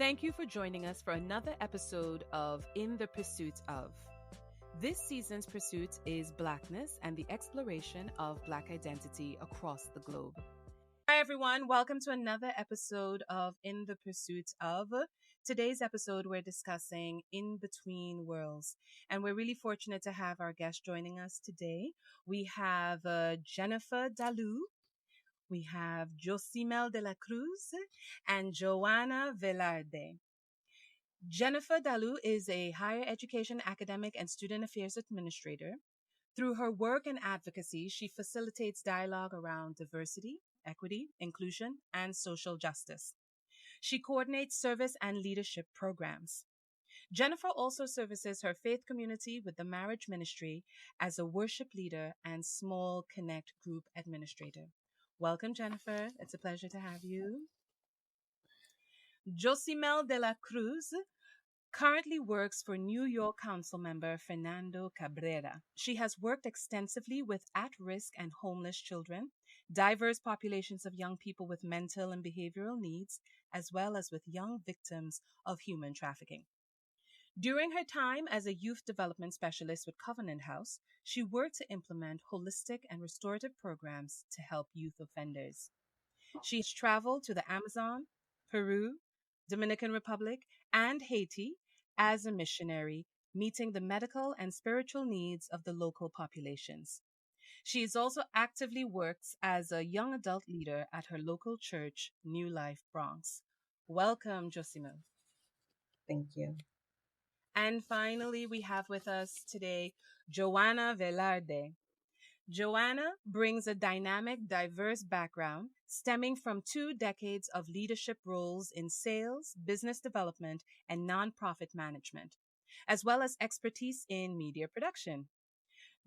Thank you for joining us for another episode of In the Pursuit of. This season's pursuit is Blackness and the exploration of Black identity across the globe. Hi, everyone. Welcome to another episode of In the Pursuit of. Today's episode, we're discussing In Between Worlds, and we're really fortunate to have our guest joining us today. We have Jennifer Dalou, we have Josimel de la Cruz, and Joanna Velarde. Jennifer Dalou is a higher education academic and student affairs administrator. Through her work and advocacy, she facilitates dialogue around diversity, equity, inclusion, and social justice. She coordinates service and leadership programs. Jennifer also services her faith community with the marriage ministry as a worship leader and small connect group administrator. Welcome, Jennifer. It's a pleasure to have you. Josimel de la Cruz currently works for New York Council member Fernando Cabrera. She has worked extensively with at-risk and homeless children, diverse populations of young people with mental and behavioral needs, as well as with young victims of human trafficking. During her time as a youth development specialist with Covenant House, she worked to implement holistic and restorative programs to help youth offenders. She's traveled to the Amazon, Peru, Dominican Republic, and Haiti as a missionary, meeting the medical and spiritual needs of the local populations. She is also actively works as a young adult leader at her local church, New Life Bronx. Welcome, Josimel. Thank you. And finally, we have with us today Joanna Velarde. Joanna brings a dynamic, diverse background stemming from 2 decades of leadership roles in sales, business development, and nonprofit management, as well as expertise in media production.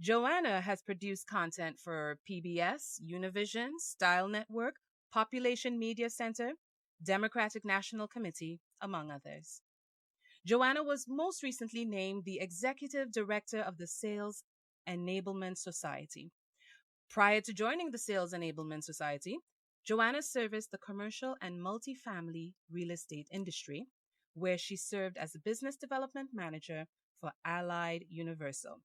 Joanna has produced content for PBS, Univision, Style Network, Population Media Center, Democratic National Committee, among others. Joanna was most recently named the Executive Director of the Sales Enablement Society. Prior to joining the Sales Enablement Society, Joanna serviced the commercial and multifamily real estate industry, where she served as a business development manager for Allied Universal.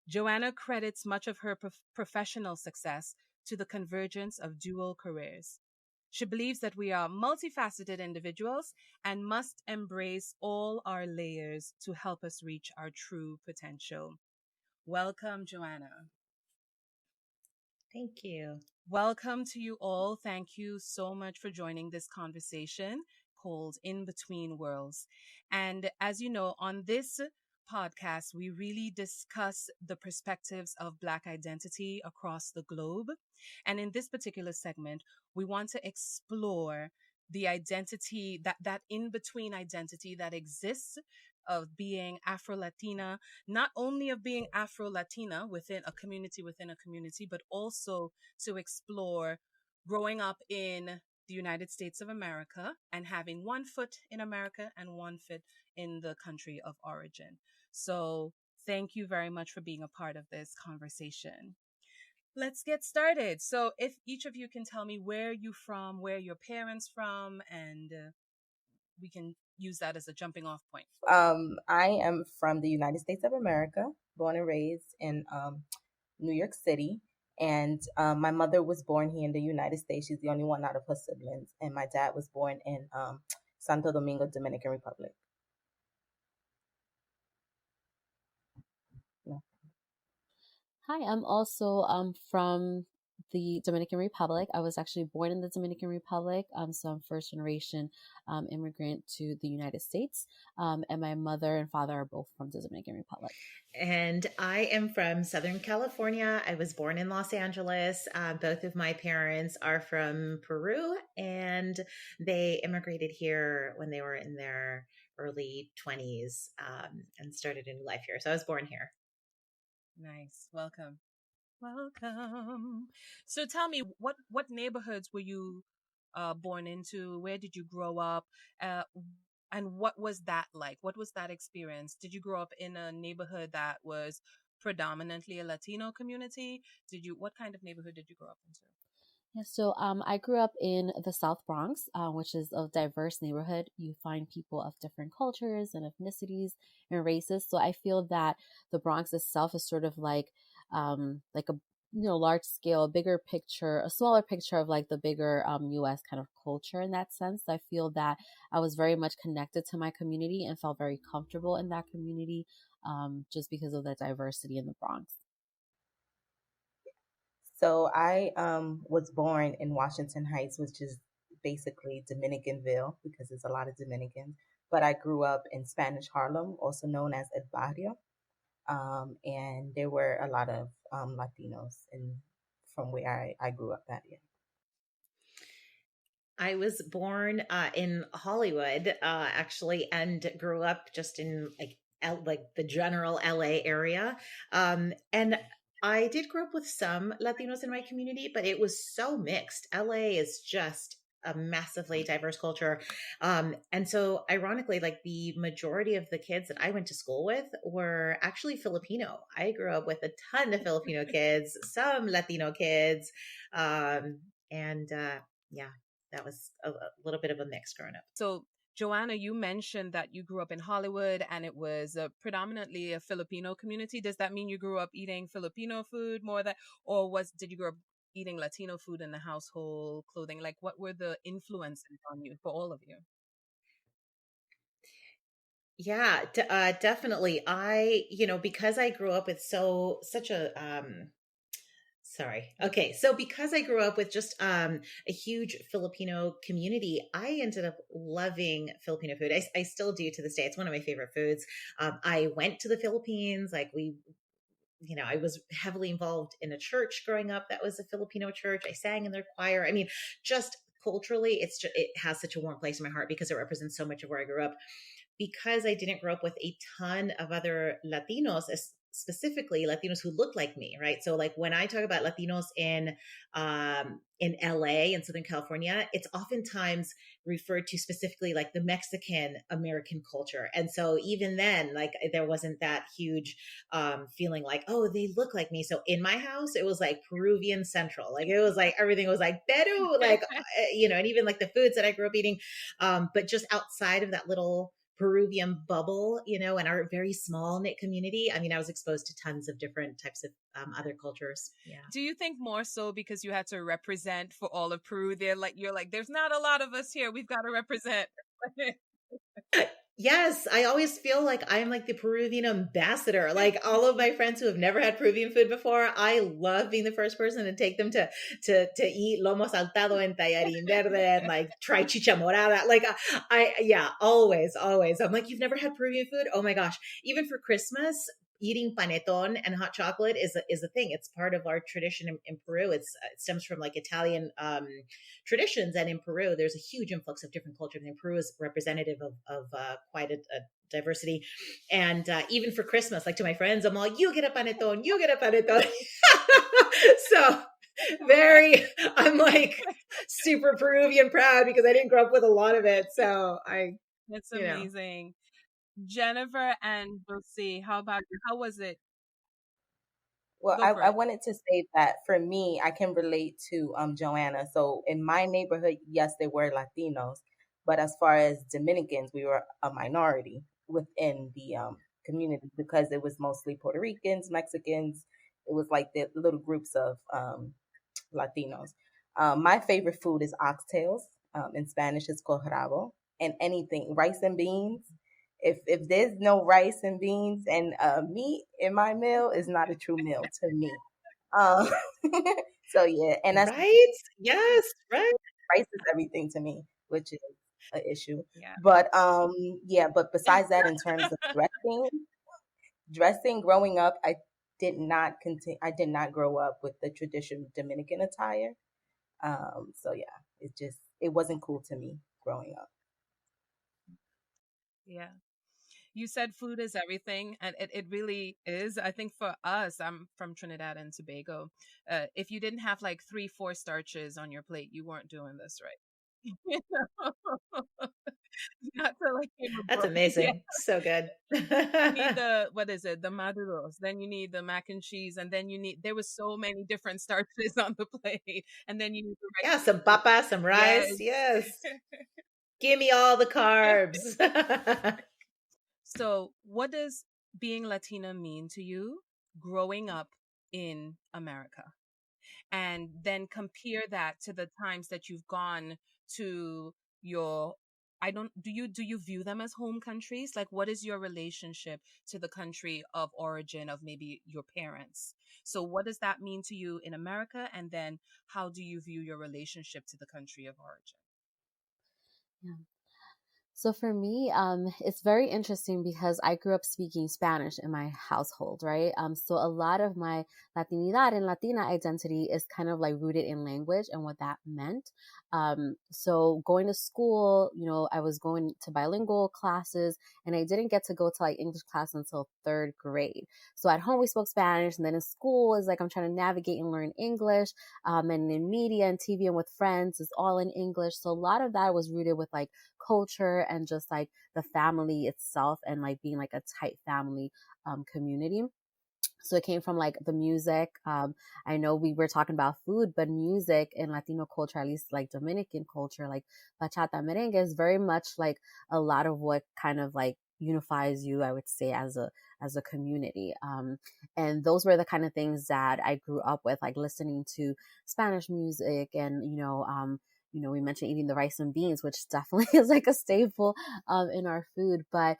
Joanna credits much of her professional success to the convergence of dual careers. She believes that we are multifaceted individuals and must embrace all our layers to help us reach our true potential. Welcome, Joanna. Thank you. Welcome to you all. Thank you so much for joining this conversation called In Between Worlds. And as you know, on this podcast, we really discuss the perspectives of Black identity across the globe. And in this particular segment, we want to explore the identity, that in-between identity that exists of being Afro-Latina, not only of being Afro-Latina within a community, but also to explore growing up in the United States of America and having one foot in America and one foot in the country of origin. So thank you very much for being a part of this conversation. Let's get started. So if each of you can tell me where you from, where your parents from, and we can use that as a jumping off point. I am from the United States of America, born and raised in New York City. And my mother was born here in the United States. She's the only one out of her siblings. And my dad was born in Santo Domingo, Dominican Republic. Hi, I'm also from the Dominican Republic. I was actually born in the Dominican Republic, so I'm first generation immigrant to the United States, and my mother and father are both from the Dominican Republic. And I am from Southern California. I was born in Los Angeles. Both of my parents are from Peru, and they immigrated here when they were in their early 20s and started a new life here. So I was born here. Nice. Welcome. So tell me, what neighborhoods were you born into? Where did you grow up? And what was that like? What was that experience? Did you grow up in a neighborhood that was predominantly a Latino community? What kind of neighborhood did you grow up into? Yeah, so I grew up in the South Bronx, which is a diverse neighborhood. You find people of different cultures and ethnicities and races. So I feel that the Bronx itself is sort of like a large scale, bigger picture, a smaller picture of like the bigger U.S. kind of culture in that sense. I feel that I was very much connected to my community and felt very comfortable in that community, just because of the diversity in the Bronx. So I was born in Washington Heights, which is basically Dominicanville because there's a lot of Dominicans. But I grew up in Spanish Harlem, also known as El Barrio, and there were a lot of Latinos in from where I grew up at. Yeah. I was born in Hollywood, actually, and grew up just in like the general LA area. And I did grow up with some Latinos in my community, but it was so mixed. LA is just a massively diverse culture. And so ironically, like the majority of the kids that I went to school with were actually Filipino. I grew up with a ton of Filipino kids, some Latino kids. And yeah, that was a little bit of a mix growing up. So, Joanna, you mentioned that you grew up in Hollywood and it was predominantly a Filipino community. Does that mean you grew up eating Filipino food more than, or did you grow up eating Latino food in the household, clothing? Like, what were the influences on you for all of you? Yeah, definitely. Because I grew up with such a sorry. Okay. So because I grew up with just a huge Filipino community, I ended up loving Filipino food. I still do to this day. It's one of my favorite foods. I went to the Philippines. I was heavily involved in a church growing up that was a Filipino church. I sang in their choir. I mean, just culturally, it has such a warm place in my heart because it represents so much of where I grew up. Because I didn't grow up with a ton of other Latinos, specifically Latinos who look like me, right? So like when I talk about Latinos in LA and Southern California, it's oftentimes referred to specifically like the Mexican American culture. And so even then, like there wasn't that huge feeling like, oh, they look like me. So in my house, it was like Peruvian Central. Like it was like everything was like Peru, like and even like the foods that I grew up eating. But just outside of that little Peruvian bubble, and our very small knit community. I mean, I was exposed to tons of different types of other cultures. Yeah. Do you think more so because you had to represent for all of Peru? You're like, there's not a lot of us here. We've got to represent. Yes, I always feel like I'm like the Peruvian ambassador. Like all of my friends who have never had Peruvian food before, I love being the first person to take them to eat lomo saltado en tallarín verde and like try chicha morada. Like yeah, always, always. I'm like, you've never had Peruvian food? Oh my gosh! Even for Christmas, eating panettone and hot chocolate is a thing. It's part of our tradition in Peru. It stems from like Italian traditions, and in Peru, there's a huge influx of different cultures. And Peru is representative of quite a diversity. And even for Christmas, like to my friends, I'm all, you get a panettone, you get a panettone. So I'm like super Peruvian proud because I didn't grow up with a lot of it. So That's you know. amazing. Jennifer and Lucy, how about you? How was it? Well, Go for I it. wanted to say that for me, I can relate to Joanna. So in my neighborhood, yes, there were Latinos, but as far as Dominicans, we were a minority within the community because it was mostly Puerto Ricans, Mexicans. It was like the little groups of Latinos. My favorite food is oxtails. In Spanish, it's cojrabo, and anything rice and beans. If there's no rice and beans and meat in my meal, is not a true meal to me. Um, so yeah, and that's Right? Yes, right. rice is everything to me, which is an issue. Yeah. But yeah, but besides that, in terms of dressing, growing up, I did not continue. I did not grow up with the traditional Dominican attire. So yeah, it wasn't cool to me growing up. Yeah. You said food is everything, and it really is. I think for us, I'm from Trinidad and Tobago. If you didn't have like 3, 4 starches on your plate, you weren't doing this right. You know? Not to like him That's abroad. Yeah. amazing. So good. You need the what is it? The maduros. Then you need the mac and cheese, and then you need there was so many different starches on the plate, and then you need the rice Yeah, and some beans. papa, some rice. Yes. Yes. Give me all the carbs. So, what does being Latina mean to you growing up in America? And then compare that to the times that you've gone to your I don't do you view them as home countries? Like what is your relationship to the country of origin of maybe your parents? So what does that mean to you in America, and then how do you view your relationship to the country of origin? Yeah. So for me, it's very interesting because I grew up speaking Spanish in my household, right? So a lot of my Latinidad and Latina identity is kind of like rooted in language and what that meant. So going to school, I was going to bilingual classes, and I didn't get to go to like English class until third grade. So at home we spoke Spanish, and then in school is like I'm trying to navigate and learn English. And in media and TV and with friends is all in English. So a lot of that was rooted with like culture and just like the family itself and like being like a tight family community. So it came from like the music. I know we were talking about food, but music in Latino culture, at least like Dominican culture, like bachata merengue is very much like a lot of what kind of like unifies you, I would say, as a community. And those were the kind of things that I grew up with, like listening to Spanish music and, we mentioned eating the rice and beans, which definitely is like a staple in our food. But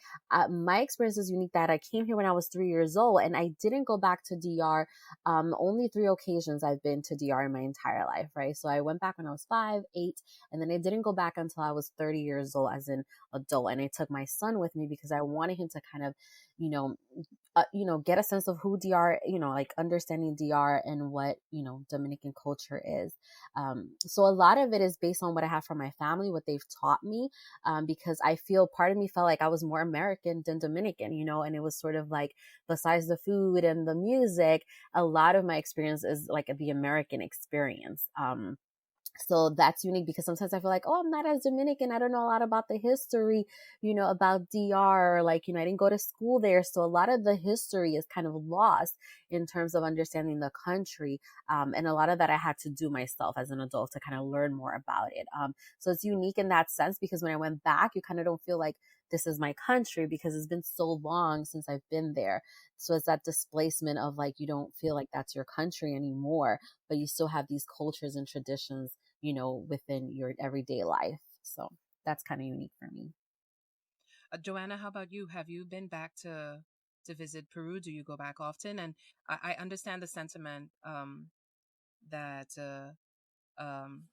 my experience is unique that I came here when I was 3 years old, and I didn't go back to DR. Only three occasions I've been to DR in my entire life, right? So I went back when I was 5, 8, and then I didn't go back until I was 30 years old as an adult. And I took my son with me because I wanted him to kind of, you know, get a sense of who DR, like understanding DR and what, Dominican culture is. So a lot of it is based on what I have from my family, what they've taught me, because I feel part of me felt like I was more American than Dominican, and it was sort of like, besides the food and the music, a lot of my experience is like the American experience. So that's unique because sometimes I feel like, oh, I'm not as Dominican. I don't know a lot about the history, about DR. Like, I didn't go to school there. So a lot of the history is kind of lost in terms of understanding the country. And a lot of that I had to do myself as an adult to kind of learn more about it. So it's unique in that sense because when I went back, you kind of don't feel like this is my country because it's been so long since I've been there. So it's that displacement of like, you don't feel like that's your country anymore, but you still have these cultures and traditions, within your everyday life. So that's kind of unique for me. Joanna, how about you? Have you been back to visit Peru? Do you go back often? And I understand the sentiment that um,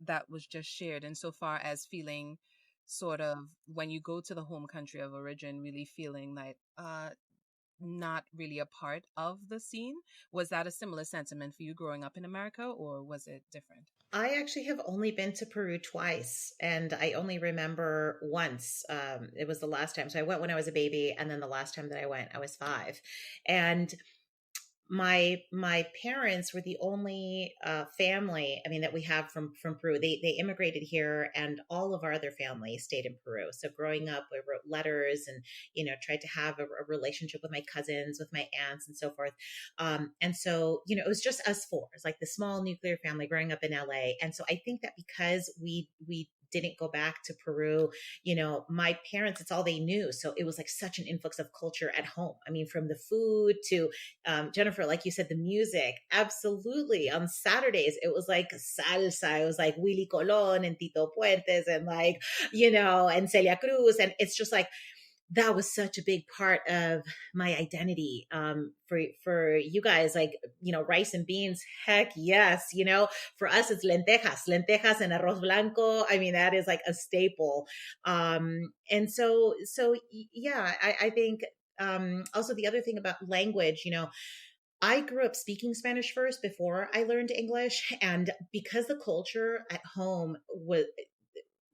that was just shared insofar as feeling sort of when you go to the home country of origin, really feeling like not really a part of the scene. Was that a similar sentiment for you growing up in America, or was it different? I actually have only been to Peru twice, and I only remember once. It was the last time. So I went when I was a baby, and then the last time that I went, I was 5. And my parents were the only family, I mean, that we have from Peru. They immigrated here, and all of our other family stayed in Peru. So growing up, we wrote letters and tried to have a relationship with my cousins, with my aunts, and so forth. And so it was just us four. It's like the small nuclear family growing up in LA. And so I think that because we didn't go back to Peru, my parents, it's all they knew. So it was like such an influx of culture at home. I mean, from the food to Jennifer, like you said, the music, absolutely. On Saturdays, it was like salsa. It was like Willy Colon and Tito Puentes and like, and Celia Cruz. And it's just like, that was such a big part of my identity. For you guys, like, rice and beans, heck yes. For us, it's lentejas and arroz blanco. I mean, that is like a staple. And so yeah, I think, also the other thing about language, I grew up speaking Spanish first before I learned English. And because the culture at home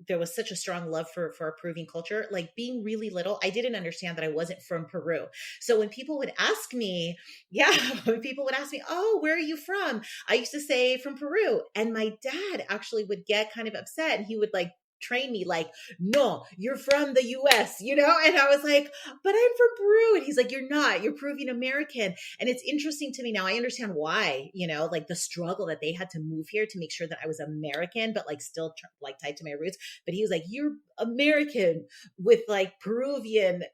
there was such a strong love for our Peruvian culture. Like being really little, I didn't understand that I wasn't from Peru. So when people would ask me, yeah, when people would ask me, "Oh, where are you from?" I used to say from Peru, and my dad actually would get kind of upset, and he would like train me like, "No, you're from the US," and I was like, "But I'm from Peru." And he's like, "You're not, you're Peruvian American." And it's interesting to me now, I understand why, like the struggle that they had to move here to make sure that I was American but like still like tied to my roots. But he was like, "You're American with like Peruvian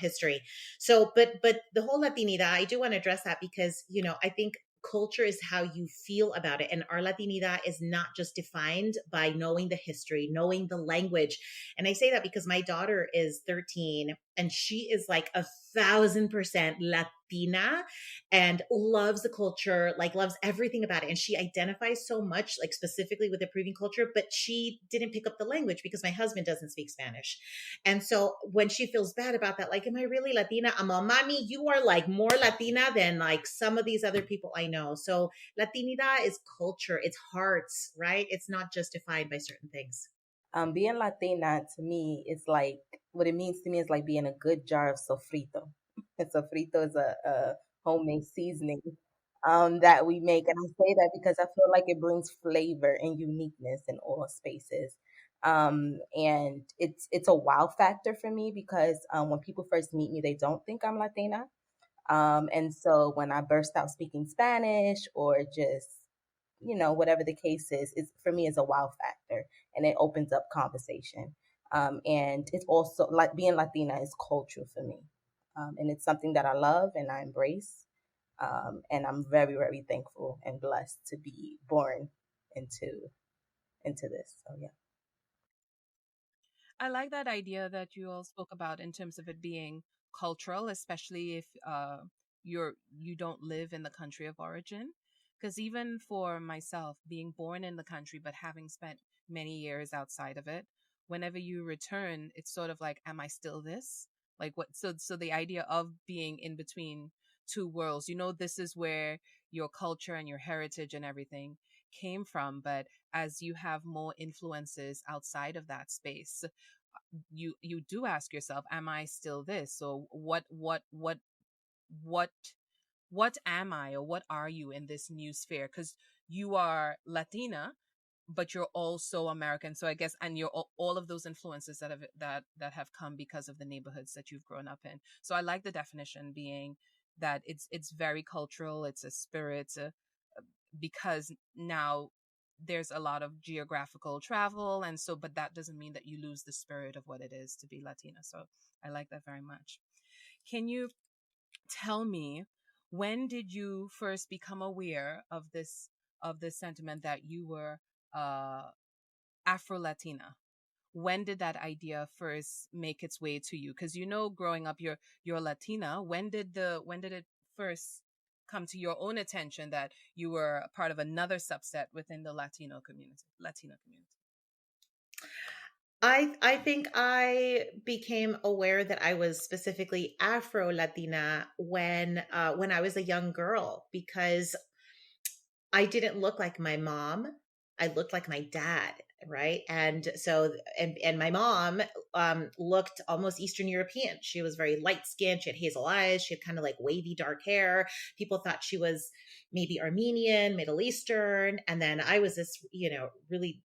history." So but the whole Latinidad, I do want to address that because I think culture is how you feel about it. And our Latinidad is not just defined by knowing the history, knowing the language. And I say that because my daughter is 13 and she is like 1,000% Latina and loves the culture, like loves everything about it. And she identifies so much, like specifically with the Peruvian culture, but she didn't pick up the language because my husband doesn't speak Spanish. And so when she feels bad about that, like, am I really Latina? I'm a mommy, you are like more Latina than like some of these other people I know. So Latinidad is culture, it's hearts, right? It's not just defined by certain things. Being Latina to me is like, what it means to me is like being a good jar of sofrito. And sofrito is a homemade seasoning that we make. And I say that because I feel like it brings flavor and uniqueness in all spaces. And it's a wow factor for me because when people first meet me, they don't think I'm Latina. And so when I burst out speaking Spanish or just, whatever the case is, it's for me is a wow factor and it opens up conversation. And it's also like being Latina is cultural for me. And it's something that I love and I embrace. And I'm very, very thankful and blessed to be born into this. So yeah. I like that idea that you all spoke about in terms of it being cultural, especially if you don't live in the country of origin. Because even for myself, being born in the country but having spent many years outside of it, whenever you return, it's sort of like, am I still this? Like what? So the idea of being in between two worlds, this is where your culture and your heritage and everything came from, but as you have more influences outside of that space, you do ask yourself, am I still this? So what what am I, or what are you in this new sphere? Because you are Latina, but you're also American. So I guess, and you're all of those influences that have come because of the neighborhoods that you've grown up in. So I like the definition being that it's very cultural. It's a spirit, because now there's a lot of geographical travel, and so, but that doesn't mean that you lose the spirit of what it is to be Latina. So I like that very much. Can you tell me, when did you first become aware of this sentiment that you were uh Afro Latina? When did that idea first make its way to you? Because growing up, you're Latina. When did it first come to your own attention that you were a part of another subset within the Latina community? I think I became aware that I was specifically Afro Latina when I was a young girl because I didn't look like my mom. I looked like my dad, right? And so and my mom looked almost Eastern European. She was very light skinned. She had hazel eyes. She had kind of like wavy dark hair. People thought she was maybe Armenian, Middle Eastern. And then I was this, really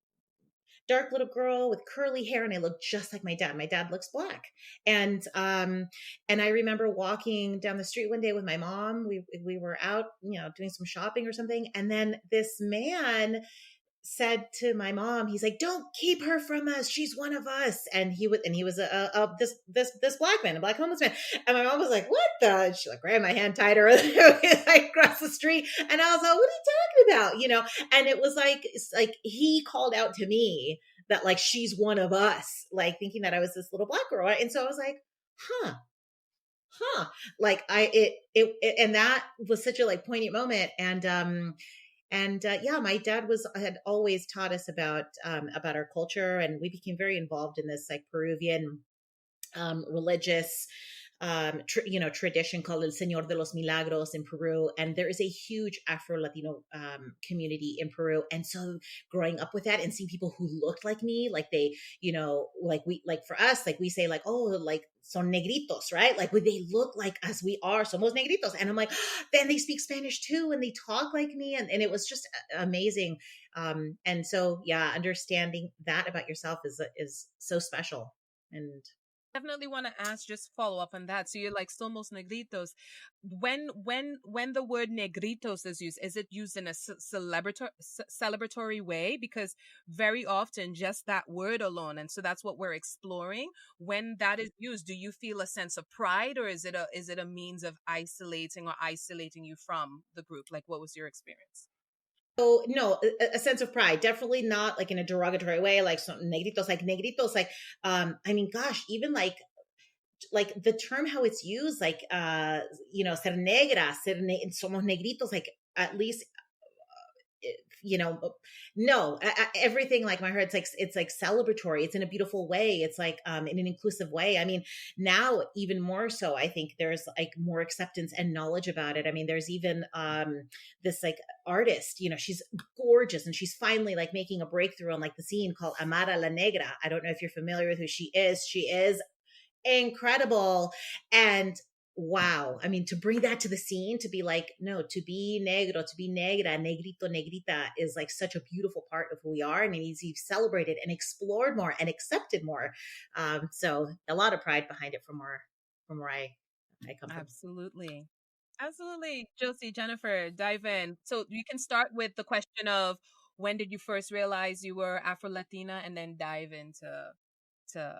dark little girl with curly hair, and I look just like my dad. My dad looks black. And I remember walking down the street one day with my mom. We were out, doing some shopping or something, and then this man said to my mom, he's like, "Don't keep her from us. She's one of us." And he was this black man, a black homeless man. And my mom was like, "What the?" She like grabbed my hand tighter across the street, and I was like, "What are you talking about?" And it was like, it's like he called out to me that like she's one of us, like thinking that I was this little black girl, and so I was like, "Huh." Like and that was such a like poignant moment. And yeah, my dad had always taught us about our culture, and we became very involved in this like Peruvian religious tradition called El Señor de los Milagros in Peru. And there is a huge Afro-Latino community in Peru. And so growing up with that and seeing people who looked like me, like they, like for us, like we say like, oh, like son negritos, right? Like they look like us, we are, somos negritos. And I'm like, then they speak Spanish too, and they talk like me. And it was just amazing. And so, yeah, understanding that about yourself is so special. And Definitely want to ask, just follow up on that. So you're like somos negritos. When the word negritos is used, is it used in a celebratory way? Because very often just that word alone, and so that's what we're exploring. When that is used, do you feel a sense of pride, or is it a means of isolating you from the group? Like, what was your experience? so no, a sense of pride, definitely not like in a derogatory way, like some negritos, like, I mean, gosh, even like the term, how it's used, like, ser negra, somos negritos, like at least, you know, no, everything like my heart, it's like celebratory. It's in a beautiful way. It's like, in an inclusive way. I mean, now even more so, I think there's like more acceptance and knowledge about it. I mean, there's even, this like artist, she's gorgeous and she's finally like making a breakthrough on like the scene called Amara La Negra. I don't know if you're familiar with who she is. She is incredible. And wow, I mean, to bring that to the scene, to be like, no, to be negro, to be negra, negrito, negrita is like such a beautiful part of who we are, and it needs to be celebrated and explored more and accepted more. So a lot of pride behind it from where I come from. Absolutely. Absolutely. Josie, Jennifer, dive in. So you can start with the question of when did you first realize you were Afro Latina, and then dive into to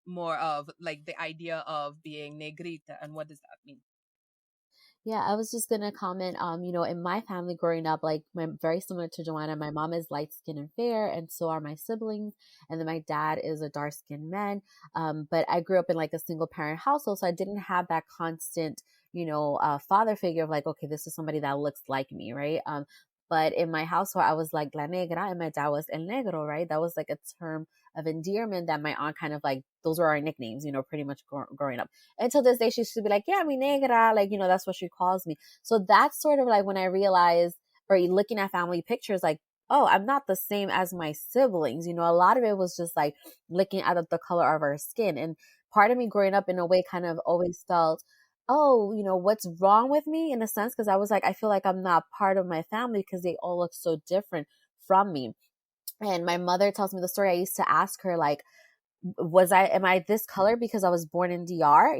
more of like the idea of being negrita and what does that mean? Yeah, I was just gonna comment. In my family growing up, like very similar to Joanna, my mom is light skinned and fair, and so are my siblings. And then my dad is a dark skinned man. But I grew up in like a single parent household, so I didn't have that constant, father figure of like, okay, this is somebody that looks like me, right? But in my household, I was like la negra, and my dad was el negro, right? That was like a term of endearment that my aunt kind of like, those were our nicknames, pretty much growing up. Until this day, she used to be like, yeah, mi negra, like, that's what she calls me. So that's sort of like when I realized, or looking at family pictures, like, oh, I'm not the same as my siblings. A lot of it was just like looking at the color of our skin. And part of me growing up in a way kind of always felt, oh, what's wrong with me in a sense? Because I was like, I feel like I'm not part of my family because they all look so different from me. And my mother tells me the story. I used to ask her, like, am I this color because I was born in DR?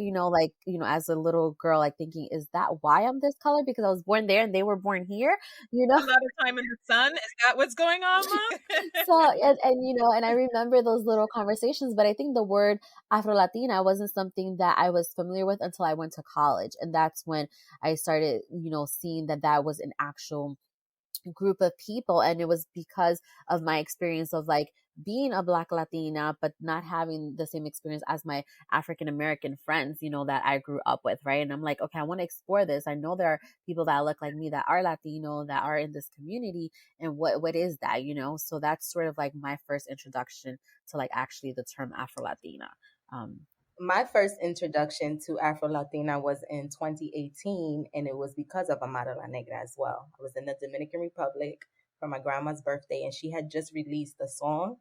As a little girl, like thinking, is that why I'm this color? Because I was born there and they were born here, A lot of time in the sun. Is that what's going on, Mom? So, and I remember those little conversations, but I think the word Afro Latina wasn't something that I was familiar with until I went to college. And that's when I started, seeing that was an actual group of people. And it was because of my experience of like being a Black Latina, but not having the same experience as my African American friends, that I grew up with, right? And I'm like, okay, I want to explore this. I know there are people that look like me that are Latino, that are in this community, and what is that, So that's sort of like my first introduction to like actually the term Afro Latina. My first introduction to Afro Latina was in 2018, and it was because of Amara La Negra as well. I was in the Dominican Republic for my grandma's birthday, and she had just released a song,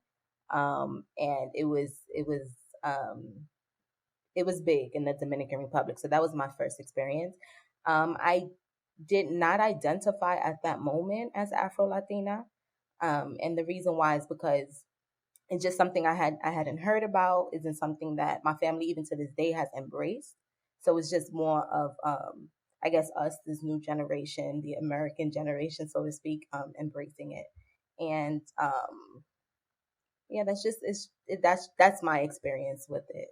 and it was big in the Dominican Republic. So that was my first experience. I did not identify at that moment as Afro Latina, and the reason why is because it's just something I hadn't heard about. Isn't something that my family even to this day has embraced. So it's just more of I guess us, this new generation, the American generation, so to speak, embracing it. And yeah, that's my experience with it.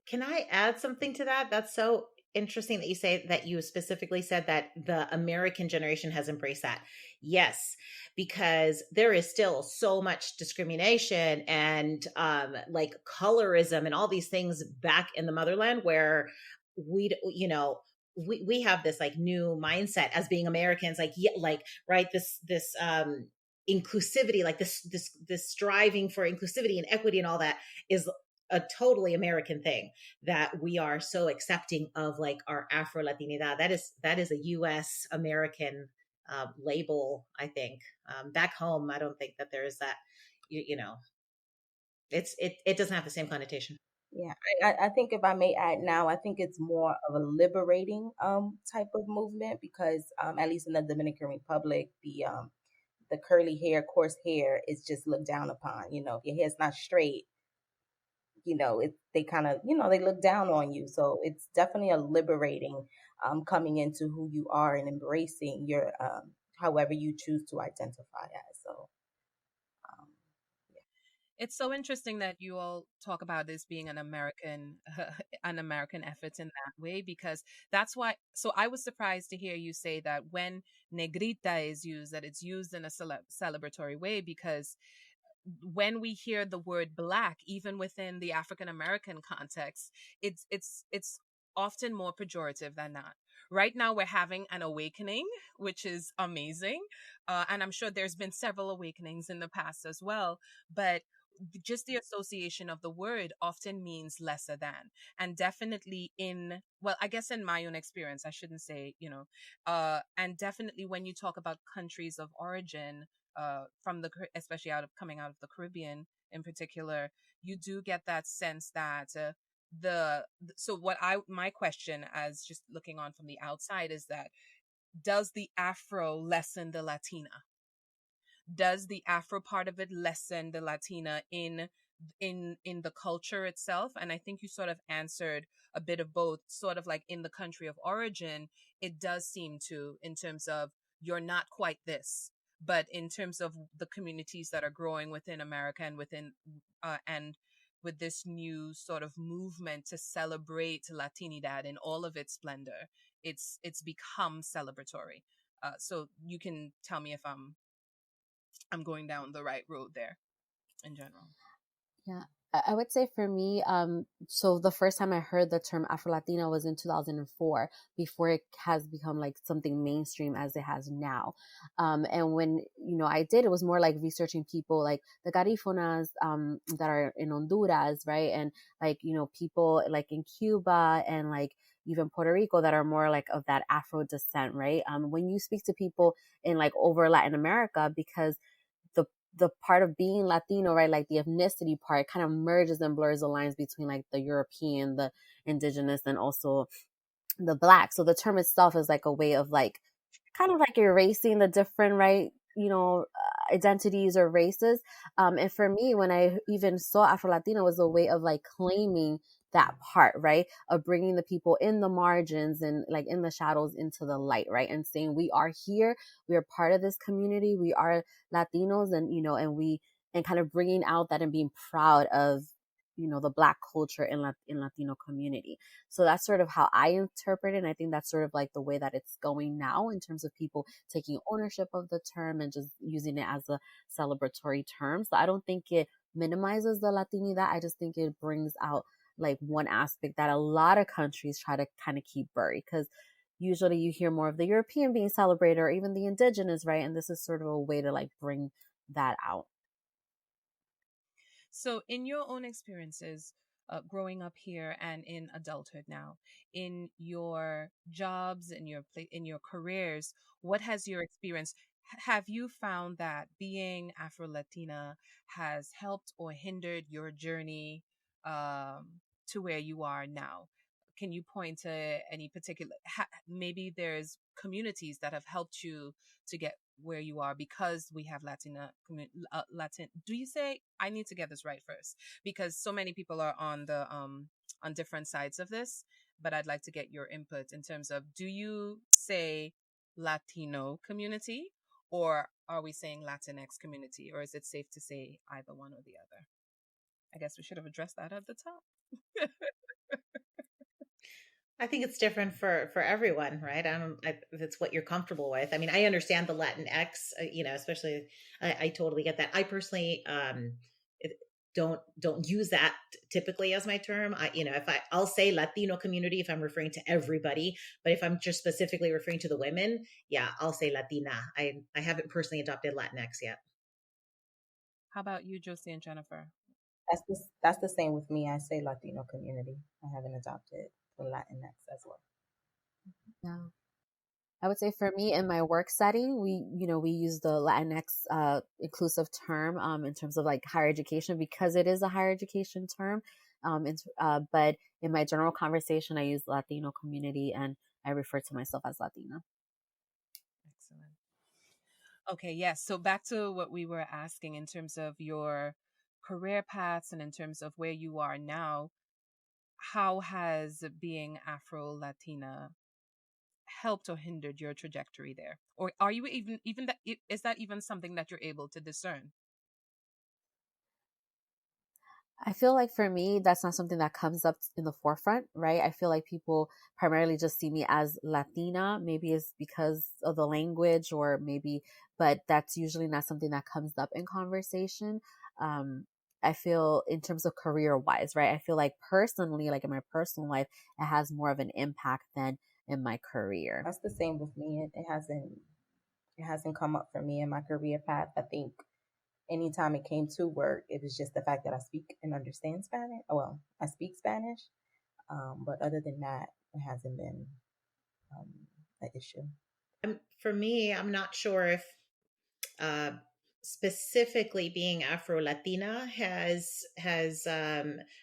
Can I add something to that? That's so interesting that you say that you specifically said that the American generation has embraced that. Yes, because there is still so much discrimination and like colorism and all these things back in the motherland where we have this like new mindset as being Americans, like, yeah, like, right, this inclusivity, like this striving for inclusivity and equity and all that is a totally American thing that we are so accepting of like our Afro Latinidad. That is a U.S. American label. I think back home, I don't think that there is that. You know, it doesn't have the same connotation. Yeah, I think if I may add now, I think it's more of a liberating type of movement because at least in the Dominican Republic, the curly hair, coarse hair is just looked down upon. You know, if your hair's not straight, they kind of, they look down on you. So it's definitely a liberating coming into who you are and embracing your however you choose to identify as. So um, It's so interesting that you all talk about this being an American an American effort in that way, because that's why. So I was surprised to hear you say that when negrita is used, that it's used in a celebratory way, because when we hear the word black, even within the African American context, it's often more pejorative than that. Right now, we're having an awakening, which is amazing, and I'm sure there's been several awakenings in the past as well. But just the association of the word often means lesser than, and definitely in, well, I guess in my own experience, I shouldn't say, and definitely when you talk about countries of origin, from especially coming out of the Caribbean in particular, you do get that sense that so what I my question, as just looking on from the outside, is that does the Afro lessen the Latina? Does the Afro part of it lessen the Latina in the culture itself? And I think you sort of answered a bit of both. Sort of like in the country of origin, it does seem to, in terms of you're not quite this, but in terms of the communities that are growing within America and within and with this new sort of movement to celebrate Latinidad in all of its splendor, it's become celebratory. So you can tell me if I'm going down the right road there in general. Yeah, I would say for me, so the first time I heard the term Afro Latina was in 2004, before it has become like something mainstream as it has now. And when, I did, it was more like researching people like the Garifonas, that are in Honduras, right? And like, people like in Cuba and like even Puerto Rico that are more like of that Afro descent, right? When you speak to people in like over Latin America, because the the part of being Latino, right, like the ethnicity part kind of merges and blurs the lines between like the European, the indigenous, and also the black. So the term itself is like a way of like kind of like erasing the different, right, identities or races. And for me, when I even saw Afro Latino, was a way of like claiming that part, right, of bringing the people in the margins and like in the shadows into the light, right, and saying we are here, we are part of this community, we are Latinos, and and kind of bringing out that and being proud of the black culture in Latino community. So that's sort of how I interpret it. And I think that's sort of like the way that it's going now in terms of people taking ownership of the term and just using it as a celebratory term. So I don't think it minimizes the Latinidad. I just think it brings out like one aspect that a lot of countries try to kind of keep buried, because usually you hear more of the European being celebrated or even the indigenous, right? And this is sort of a way to like bring that out. So, in your own experiences, growing up here and in adulthood now, in your jobs, in your careers, what has your experience? Have you found that being Afro Latina has helped or hindered your journey to where you are now? Can you point to any particular? Maybe there's communities that have helped you to get where you are because we have Latin. Do you say, I need to get this right first, because so many people are on different sides of this, but I'd like to get your input in terms of, do you say Latino community, or are we saying Latinx community, or is it safe to say either one or the other? I guess we should have addressed that at the top. I think it's different for everyone, right? That's what you're comfortable with. I mean, I understand the Latin X, especially. I totally get that. I personally it- don't use that typically as my term. I'll say Latino community if I'm referring to everybody, but if I'm just specifically referring to the women, yeah, I'll say Latina. I haven't personally adopted Latinx yet. How about you, Josie and Jennifer? That's the same with me. I say Latino community. I haven't adopted the Latinx as well. Yeah. I would say for me in my work setting, we use the Latinx inclusive term in terms of like higher education because it is a higher education term. But in my general conversation, I use Latino community and I refer to myself as Latina. Excellent. Okay, yes. So back to what we were asking in terms of your career paths and in terms of where you are now, how has being Afro Latina helped or hindered your trajectory there? Or are you even that is that even something that you're able to discern? I feel like for me, that's not something that comes up in the forefront, right? I feel like people primarily just see me as Latina. Maybe it's because of the language or maybe, but that's usually not something that comes up in conversation. Um, I feel in terms of career wise, right? I feel like personally, like in my personal life, it has more of an impact than in my career. That's the same with me. It hasn't come up for me in my career path. I think anytime it came to work, it was just the fact that I speak and understand Spanish. Well, I speak Spanish, but other than that, it hasn't been um, an issue. For me, I'm not sure if uh, specifically being Afro Latina has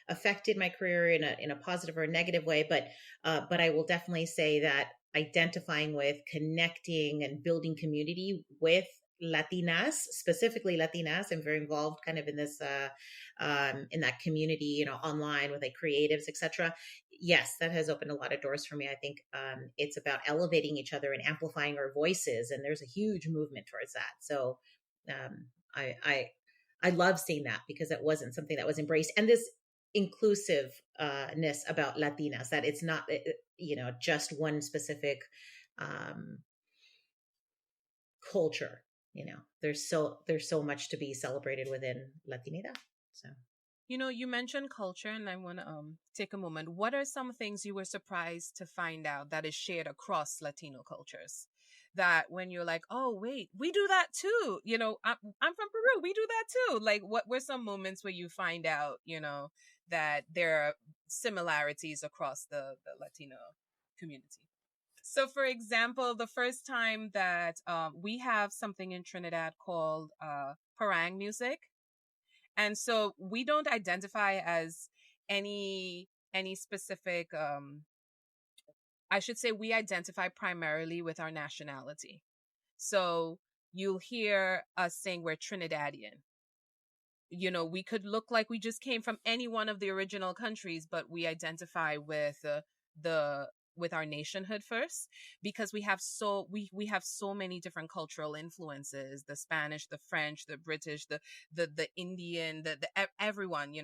affected my career in a positive or a negative way, but I will definitely say that identifying with, connecting, and building community with Latinas, specifically Latinas, I'm very involved kind of in this in that community, online with like creatives, etc. Yes, that has opened a lot of doors for me. I think it's about elevating each other and amplifying our voices, and there's a huge movement towards that. So um, I, I I love seeing that because it wasn't something that was embraced, and this inclusiveness about Latinas, that it's not just one specific um, culture. There's so much to be celebrated within Latinidad. So You mentioned culture, and I want to take a moment. What are some things you were surprised to find out that is shared across Latino cultures? That when you're like, oh wait, we do that too. I'm from Peru. We do that too. Like, what were some moments where you find out, that there are similarities across the Latino community? So, for example, the first time that we have something in Trinidad called parang music, and so we don't identify as any specific I should say we identify primarily with our nationality. So you'll hear us saying we're Trinidadian. We could look like we just came from any one of the original countries, but we identify with the with our nationhood first, because we have so many different cultural influences: the Spanish, the French, the British, the Indian, everyone,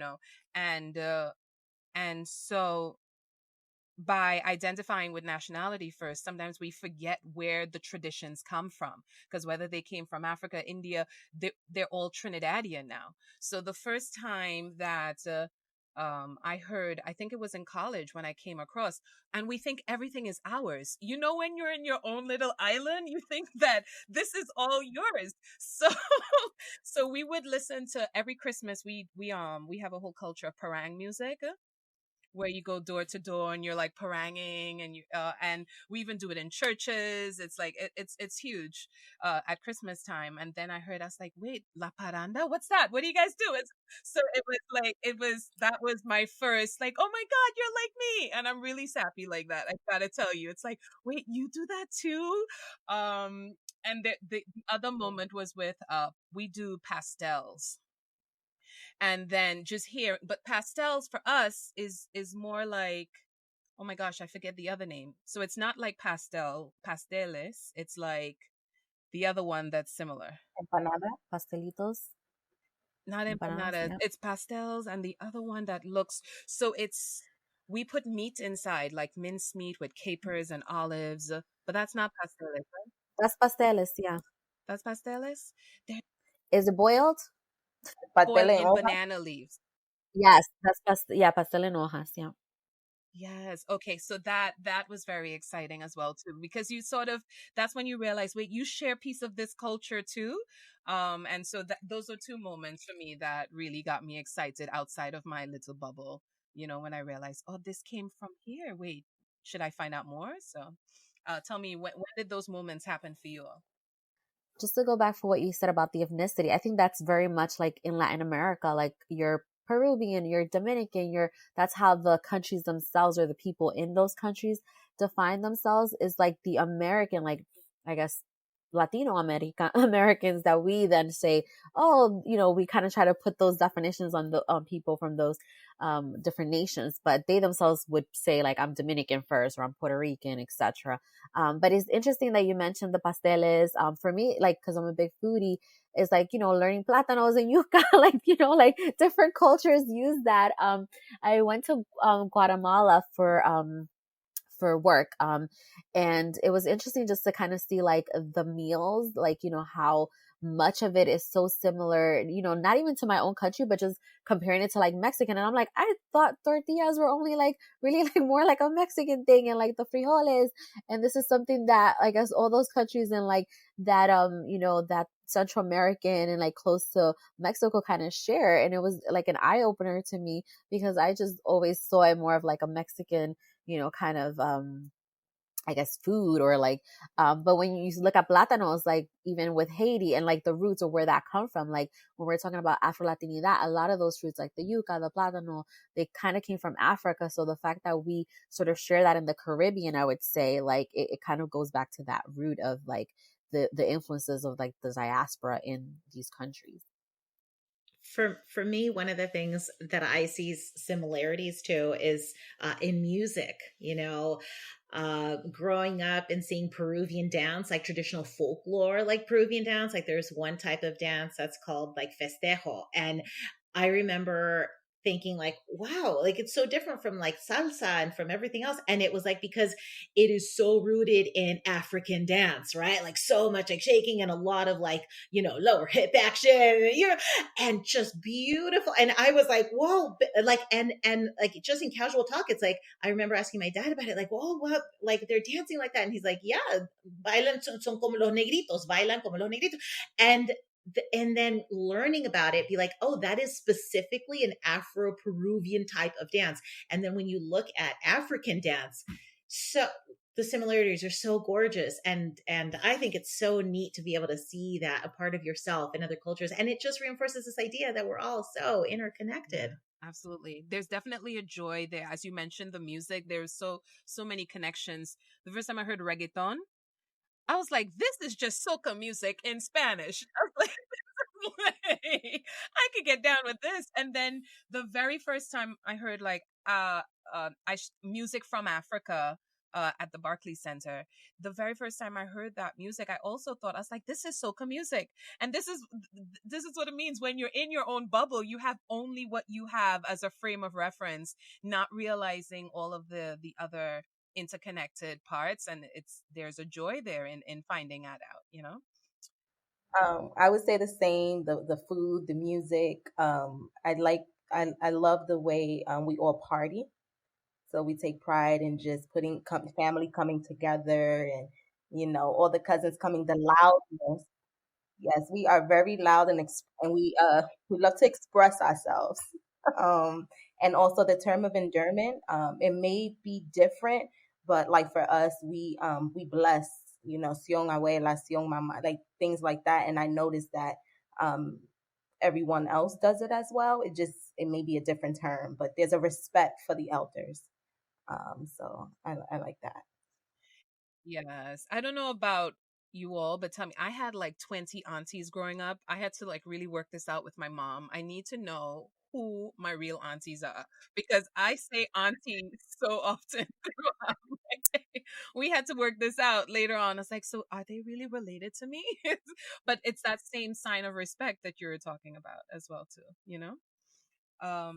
and so by identifying with nationality first, sometimes we forget where the traditions come from, because whether they came from Africa, India, they're all Trinidadian now. So the first time that I heard, I think it was in college when I came across, and we think everything is ours. When you're in your own little island, you think that this is all yours. So, so we would listen to every Christmas. We have a whole culture of parang music, where you go door to door and you're like paranging, and we even do it in churches. It's like it's huge at Christmas time. And then I heard, I was like, wait, la paranda, what's that? What do you guys do? So that was my first, like, oh my god, you're like me, and I'm really sappy like that. I gotta tell you, it's like, wait, you do that too. And the other moment was with we do pastels, and then just here, but pastels for us is more like, oh my gosh, I forget the other name. So it's not like pasteles, it's like the other one that's similar. Empanada. Pastelitos, Not empanadas, empanadas, yeah. it's pastels, and the other one that looks, so it's, we put meat inside, like minced meat with capers and olives, but that's not pasteles, right? That's pasteles, yeah. That's pasteles. They're Is it boiled? Pastel boiled en in hoja. banana leaves. Yes, that's pastel en hojas, yeah. Yes. Okay. So that was very exciting as well too, because you sort of, that's when you realize, wait, you share a piece of this culture too. And so that those are two moments for me that really got me excited outside of my little bubble. When I realized, oh, this came from here. Wait, should I find out more? So, tell me, when did those moments happen for you all? Just to go back for what you said about the ethnicity, I think that's very much like in Latin America, like you're Peruvian, you're Dominican, that's how the countries themselves or the people in those countries define themselves, is like the American, like, I guess, Latino America Americans, that we then say, oh, we kind of try to put those definitions on the on people from those different nations, but they themselves would say like, I'm Dominican first, or I'm Puerto Rican, etc. But it's interesting that you mentioned the pasteles. For me, like, because I'm a big foodie, is like, learning plátanos and yuca, like, like different cultures use that. I went to Guatemala for work. And it was interesting just to kind of see like the meals, like, how much of it is so similar, not even to my own country, but just comparing it to like Mexican. And I'm like, I thought tortillas were only like really like more like a Mexican thing, and like the frijoles. And this is something that I guess all those countries in like that, that Central American and like close to Mexico kind of share. And it was like an eye opener to me, because I just always saw it more of like a Mexican, kind of, I guess, food, or like, but when you look at plátanos, like even with Haiti and like the roots of where that come from, like when we're talking about Afro-Latinidad, a lot of those fruits, like the yuca, the plátano, they kind of came from Africa. So the fact that we sort of share that in the Caribbean, I would say, like, it kind of goes back to that root of like the influences of like the diaspora in these countries. For me, one of the things that I see similarities to is in music. Growing up and seeing Peruvian dance, like traditional folklore, like Peruvian dance. Like there's one type of dance that's called like festejo, and I remember thinking like, wow, like it's so different from like salsa and from everything else. And it was like, because it is so rooted in African dance, right? Like so much like shaking and a lot of like, lower hip action, and just beautiful. And I was like, whoa, like, and like just in casual talk, it's like, I remember asking my dad about it, like, whoa, what, like they're dancing like that. And he's like, yeah, bailan son como los negritos, bailan como los negritos. And and then learning about it, be like, oh, that is specifically an Afro-Peruvian type of dance. And then when you look at African dance, so the similarities are so gorgeous, and I think it's so neat to be able to see that a part of yourself in other cultures, and it just reinforces this idea that we're all so interconnected. Yeah, absolutely. There's definitely a joy there. As you mentioned, the music, there's so many connections. The first time I heard reggaeton, I was like, this is just soca music in Spanish. I was like, I could get down with this. And then the very first time I heard like music from Africa at the Barclays Center, the very first time I heard that music, I also thought, I was like, this is soca music. And this is what it means when you're in your own bubble. You have only what you have as a frame of reference, not realizing all of the other interconnected parts, and there's a joy there in finding that out. I would say the same. The food, the music. I love the way we all party. So we take pride in just family coming together, and all the cousins coming. The loudness. Yes, we are very loud, and we love to express ourselves. Um, and also the term of endearment. It may be different, but like for us, we bless, siong abuela, siong mama, like things like that. And I noticed that um everyone else does it as well. It may be a different term, but there's a respect for the elders. So I like that. Yes. I don't know about you all, but tell me, I had like 20 aunties growing up. I had to like really work this out with my mom. I need to know who my real aunties are, because I say auntie so often throughout my day. We had to work this out later on. I was like, so are they really related to me? But it's that same sign of respect that you're talking about as well, too. Um,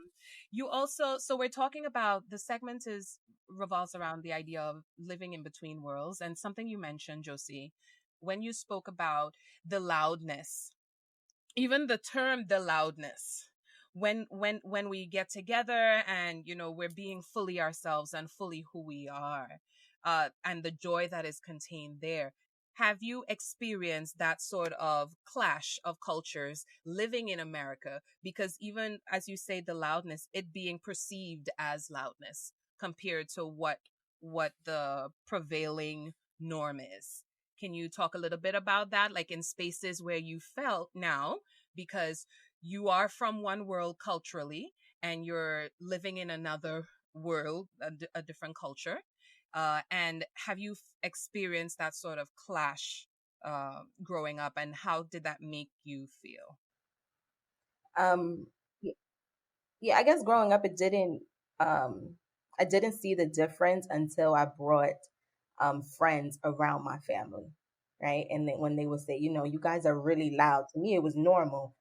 you also, so we're talking about, the segment is revolves around the idea of living in between worlds, and something you mentioned, Josie, when you spoke about the loudness, even the term the loudness. when we get together and we're being fully ourselves and fully who we are, and the joy that is contained there. Have you experienced that sort of clash of cultures living in America? Because even as you say, the loudness, it being perceived as loudness compared to what the prevailing norm is. Can you talk a little bit about that, like in spaces where you felt now, because you are from one world culturally and you're living in another world, a different culture, and have you experienced that sort of clash growing up, and how did that make you feel? Um, yeah, I guess growing up, um, I didn't see the difference until I brought friends around my family, right? And then when they would say, you guys are really loud, to me, it was normal.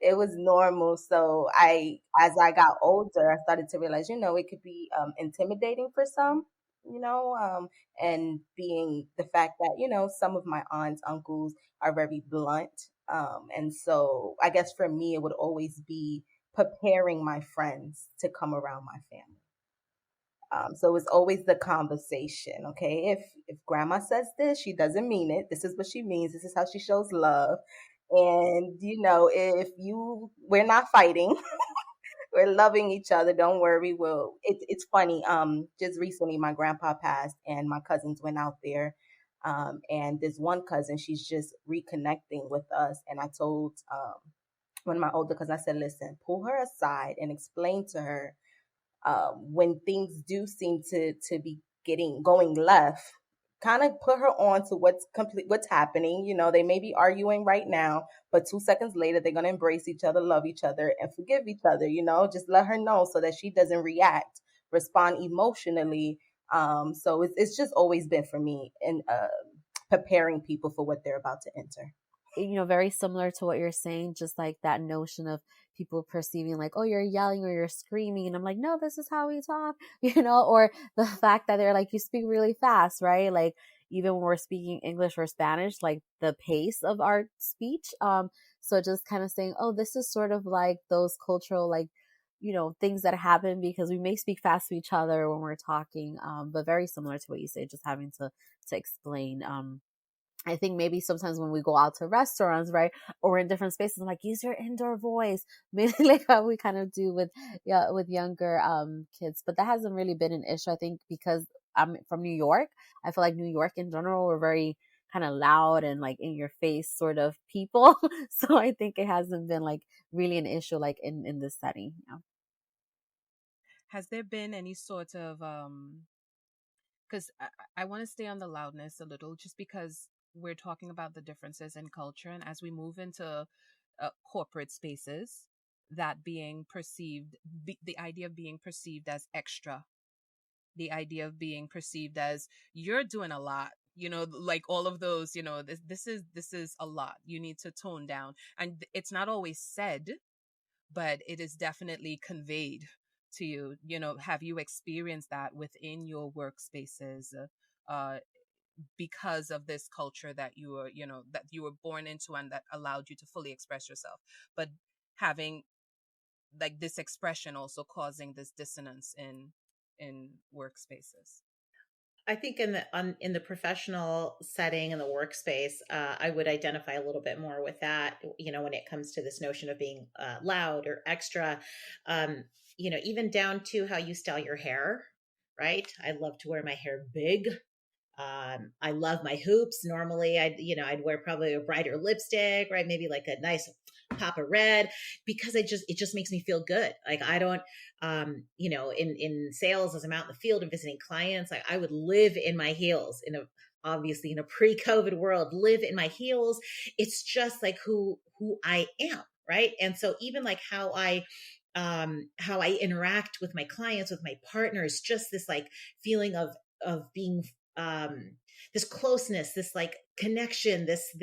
It was normal. So as I got older, I started to realize, it could be intimidating for some, you know, um, and being the fact that, some of my aunts, uncles are very blunt. And so I guess for me, it would always be preparing my friends to come around my family. So it's always the conversation. Okay, if grandma says this, she doesn't mean it. This is what she means. This is how she shows love. And if we're not fighting, we're loving each other. Don't worry. It's funny. Just recently, my grandpa passed, and my cousins went out there. And this one cousin, she's just reconnecting with us. And I told one of my older cousins, I said, listen, pull her aside and explain to her when things do seem to be going left, kind of put her on to what's happening. They may be arguing right now, but 2 seconds later they're gonna embrace each other, love each other, and forgive each other. Just let her know so that she doesn't respond emotionally. So it's just always been for me in preparing people for what they're about to enter. Very similar to what you're saying, just like that notion of people perceiving like, oh, you're yelling or you're screaming. And I'm like, no, this is how we talk, or the fact that they're like, you speak really fast, right? Like, even when we're speaking English or Spanish, like the pace of our speech. So just kind of saying, oh, this is sort of like those cultural, like, things that happen because we may speak fast to each other when we're talking. But very similar to what you say, just having to explain, I think maybe sometimes when we go out to restaurants, right, or we're in different spaces, I'm like, use your indoor voice, maybe like how we kind of do with younger kids. But that hasn't really been an issue, I think, because I'm from New York. I feel like New York in general, we're very kind of loud and like in your face sort of people. So I think it hasn't been like really an issue like in this setting. Has there been any sort of because I want to stay on the loudness a little, just because we're talking about the differences in culture, and as we move into corporate spaces, that being perceived, the idea of being perceived as extra, the idea of being perceived as you're doing a lot, like all of those, this is a lot, you need to tone down, and it's not always said, but it is definitely conveyed to you. Have you experienced that within your workspaces, uh, because of this culture that you were born into and that allowed you to fully express yourself, but having like this expression also causing this dissonance in workspaces? I think in the professional setting in the workspace, I would identify a little bit more with that. When it comes to this notion of being loud or extra, even down to how you style your hair. Right? I love to wear my hair big. I love my hoops. Normally, I'd wear probably a brighter lipstick, right? Maybe like a nice pop of red, because it just makes me feel good. Like I don't, in sales, as I'm out in the field and visiting clients, like I would live in my heels obviously in a pre-COVID world, live in my heels. It's just like who I am. Right. And so even like how I interact with my clients, with my partners, just this like feeling of being um this closeness, this like connection, this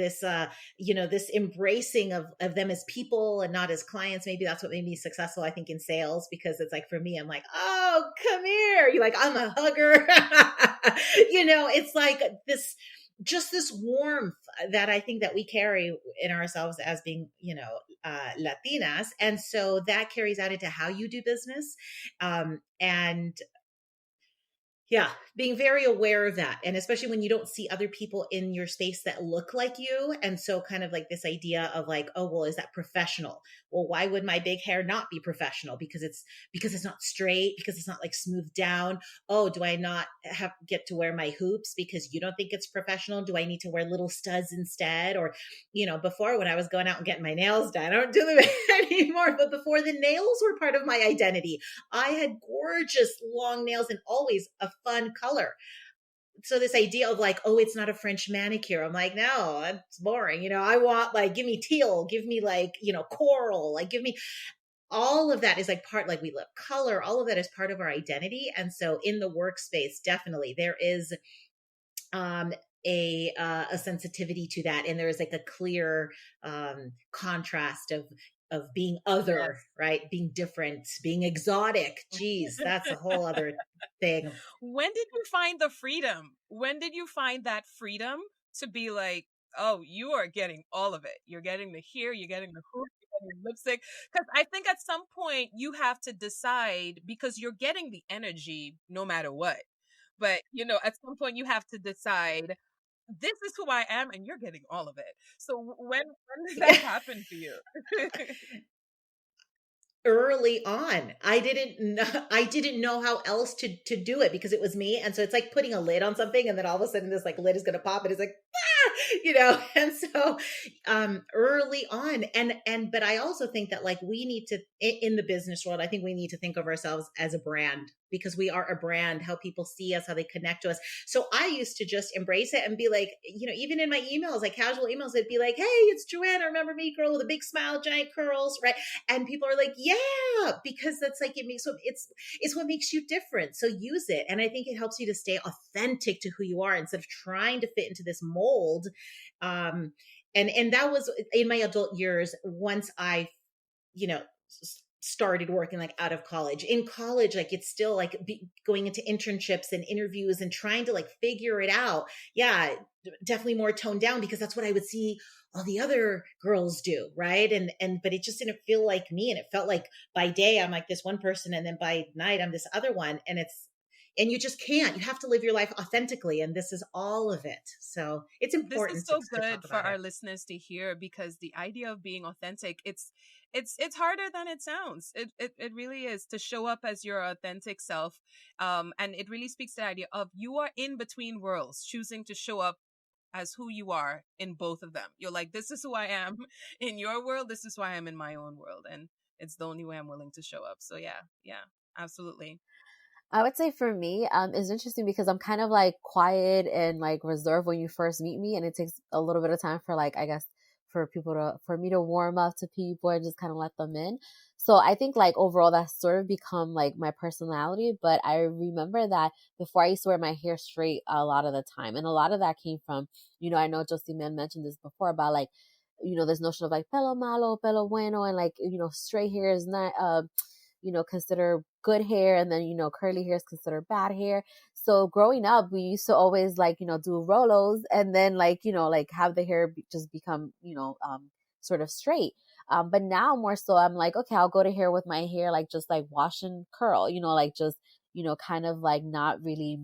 embracing of them as people and not as clients. Maybe that's what made me successful, I think, in sales, because it's like for me, I'm like, oh, come here, you like, I'm a hugger. It's like just this warmth that I think that we carry in ourselves as being, Latinas. And so that carries out into how you do business. And yeah, being very aware of that. And especially when you don't see other people in your space that look like you. And so kind of like this idea of like, oh, well, is that professional? Well, why would my big hair not be professional? Because it's not straight, because it's not like smoothed down. Oh, do I not have get to wear my hoops because you don't think it's professional? Do I need to wear little studs instead? Or, before when I was going out and getting my nails done, I don't do them anymore. But before, the nails were part of my identity. I had gorgeous long nails and always a fun color. So this idea of like, oh, it's not a French manicure. I'm like, no, that's boring. I want like, give me teal, give me like, coral, like give me all of that is like part, like we love color. All of that is part of our identity. And so in the workspace, definitely there is um, a sensitivity to that, and there is like a clear contrast of being other, Yes. right? Being different, being exotic. Geez, that's a whole other thing. When did you find the freedom? When did you find that freedom to be like, oh, you are getting all of it. You're getting the hair, you're getting the hoop, you're getting the lipstick. Because I think at some point you have to decide because you're getting the energy no matter what. But, at some point you have to decide this is who I am and you're getting all of it. So when did that happen for you? Early on, I didn't know how else to do it because it was me. And so it's like putting a lid on something, and then all of a sudden this like lid is going to pop, and it's like, and so early on. But I also think that like we need to, in the business world, I think we need to think of ourselves as a brand, because we are a brand, how people see us, how they connect to us. So I used to just embrace it and be like, even in my emails, like casual emails, it'd be like, hey, it's Joanna, remember me, girl with a big smile, giant curls, right? And people are like, yeah, because that's like, it's what makes you different. So use it. And I think it helps you to stay authentic to who you are instead of trying to fit into this mold. um and that was in my adult years. Once I, you know started working like out of college. In college, like it's still like going into internships and interviews and trying to like figure it out. Yeah, definitely more toned down, because that's what I would see all the other girls do, right? And but it just didn't feel like me. And it felt like by day I'm like this one person, and then by night I'm this other one. And you just can't. You have to live your life authentically, and this is all of it. So it's This is important to so talk good for about it. our listeners to hear because the idea of being authentic, it's harder than it sounds. It really is to show up as your authentic self. And it really speaks to the idea of you are in between worlds, choosing to show up as who you are in both of them. You're like, this is who I am in your world, this is who I am in my own world. And it's the only way I'm willing to show up. So yeah, absolutely. I would say for me, it's interesting because I'm kind of like quiet and like reserved when you first meet me, and it takes a little bit of time for like I guess for me to warm up to people and just kind of let them in. So I think like overall that's sort of become like my personality. But I remember that before I used to wear my hair straight a lot of the time, and a lot of that came from I know Josie Man mentioned this before about like this notion of like pelo malo, pelo bueno, and like straight hair is not consider good hair, and then curly hair is considered bad hair. So growing up, we used to always like do rolos, and then like like have the hair just become sort of straight. But now more so I'm like, okay, I'll go to hair with my hair like just like wash and curl, like just kind of like not really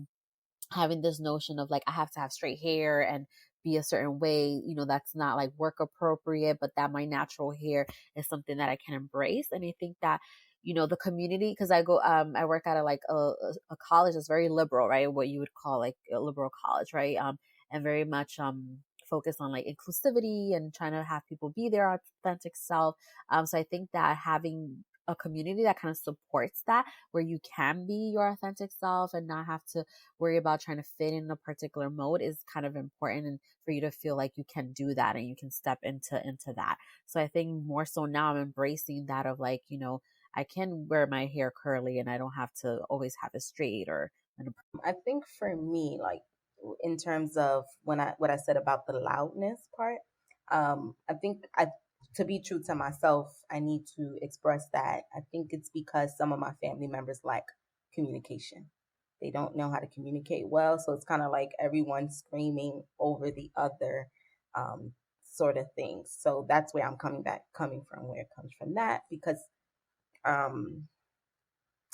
having this notion of like I have to have straight hair and be a certain way, that's not like work appropriate, but that my natural hair is something that I can embrace. And I think that the community, because I work at like a college that's very liberal, right? What you would call like a liberal college, right? And very much focused on like inclusivity and trying to have people be their authentic self. So I think that having a community that kind of supports that, where you can be your authentic self and not have to worry about trying to fit in a particular mode, is kind of important, and for you to feel like you can do that and you can step into that. So I think more so now I'm embracing that of like, I can wear my hair curly and I don't have to always have it straight or I think for me, like in terms of what I said about the loudness part, I think I to be true to myself, I need to express that. I think it's because some of my family members lack communication. They don't know how to communicate well. So it's kind of like everyone screaming over the other, um, sort of things. So that's where I'm coming from, where it comes from that, because, um,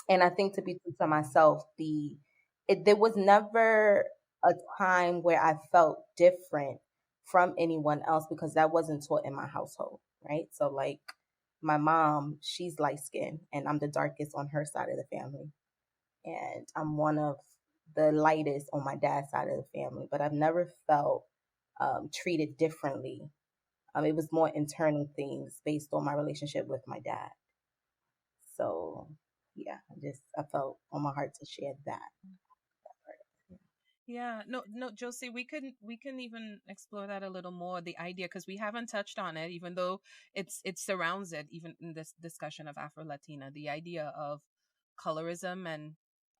and I think, to be true to myself, there was never a time where I felt different from anyone else, because that wasn't taught in my household, right? So like my mom, she's light skinned and I'm the darkest on her side of the family. And I'm one of the lightest on my dad's side of the family, but I've never felt treated differently. It was more internal things based on my relationship with my dad. So yeah, I felt on my heart to share that. Yeah, no, no, Josie, we can even explore that a little more. The idea, because we haven't touched on it, even though it surrounds it, even in this discussion of Afro Latina. The idea of colorism and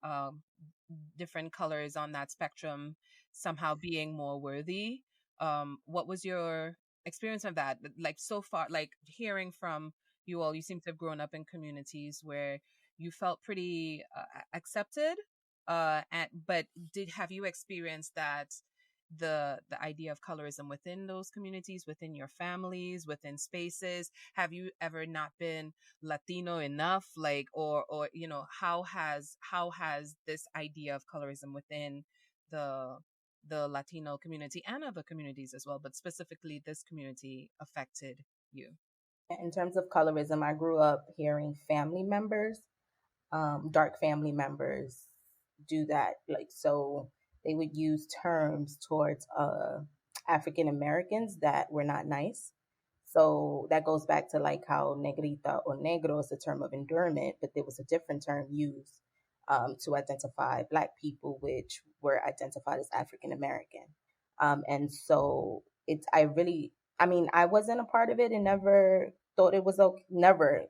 um, different colors on that spectrum somehow being more worthy. What was your experience of that? Like so far, like hearing from you all, you seem to have grown up in communities where you felt pretty accepted, but did have you experienced that the idea of colorism within those communities, within your families, within spaces? Have you ever not been Latino enough, like, or how has this idea of colorism within the the Latino community and other communities as well, but specifically this community, affected you? In terms of colorism, I grew up hearing family members, dark family members, do that. Like, so they would use terms towards African Americans that were not nice. So that goes back to like how negrita or negro is a term of endearment, but there was a different term used to identify Black people, which were identified as African American. And so I mean, I wasn't a part of it and never thought it was okay, never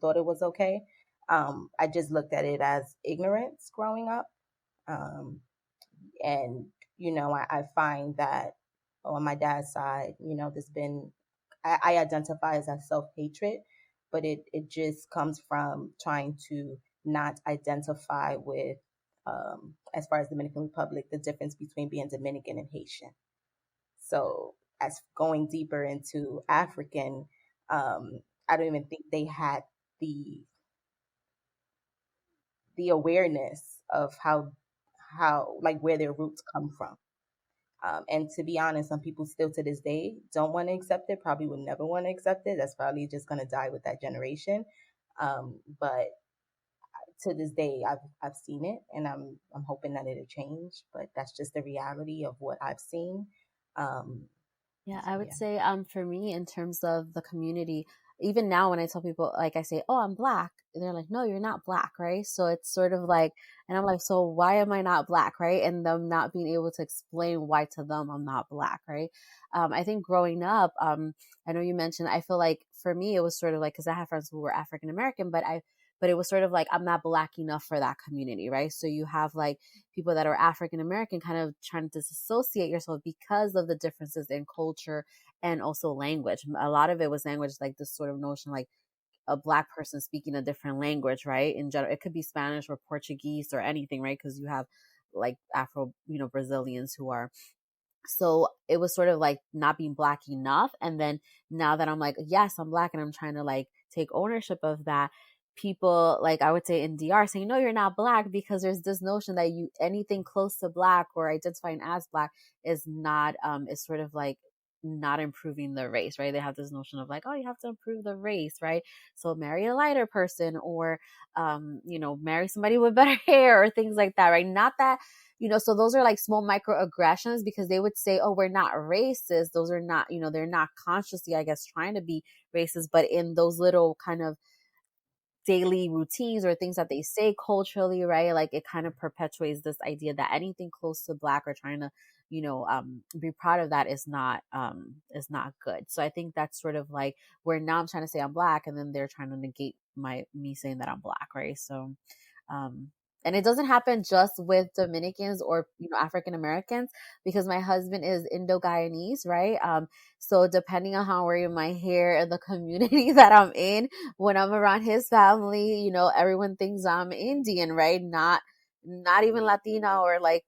thought it was okay. I just looked at it as ignorance growing up. Um, and, I find that on my dad's side, I identify as a self hatred, but it just comes from trying to not identify with, as far as Dominican Republic, the difference between being Dominican and Haitian. So, as going deeper into African, I don't even think they had the the awareness of how like where their roots come from. And to be honest, some people still to this day don't want to accept it. Probably would never want to accept it. That's probably just going to die with that generation. But to this day, I've seen it, and I'm hoping that it'll change. But that's just the reality of what I've seen. Um, Yeah, so I would yeah. say for me in terms of the community, even now when I tell people like I say, "Oh, I'm black." They're like, "No, you're not black," right? So it's sort of like and I'm like, "So why am I not black?" right? And them not being able to explain why to them I'm not black, right? I think growing up, I know you mentioned I feel like for me it was sort of like cuz I have friends who were African American, but it was sort of like I'm not black enough for that community, right? So you have like people that are African American kind of trying to disassociate yourself because of the differences in culture and also language. A lot of it was language, like this sort of notion like a black person speaking a different language, right? In general, it could be Spanish or Portuguese or anything, right? Because you have like Afro, Brazilians who are so it was sort of like not being black enough. And then now that I'm like, yes, I'm black and I'm trying to like take ownership of that, people like I would say in DR saying, no, you're not black because there's this notion that you anything close to black or identifying as black is not is sort of like not improving the race, right? They have this notion of like, oh, you have to improve the race, right? So marry a lighter person or marry somebody with better hair or things like that, right? Not that so those are like small microaggressions because they would say, oh, we're not racist. Those are not, they're not consciously, I guess, trying to be racist, but in those little kind of daily routines or things that they say culturally, right? Like it kind of perpetuates this idea that anything close to black or trying to, be proud of that is not good. So I think that's sort of like where now I'm trying to say I'm black and then they're trying to negate me saying that I'm black, right? So um and it doesn't happen just with Dominicans or African Americans because my husband is Indo-Guyanese, right? So depending on how I wear my hair and the community that I'm in, when I'm around his family, everyone thinks I'm Indian, right? Not not even Latina or like,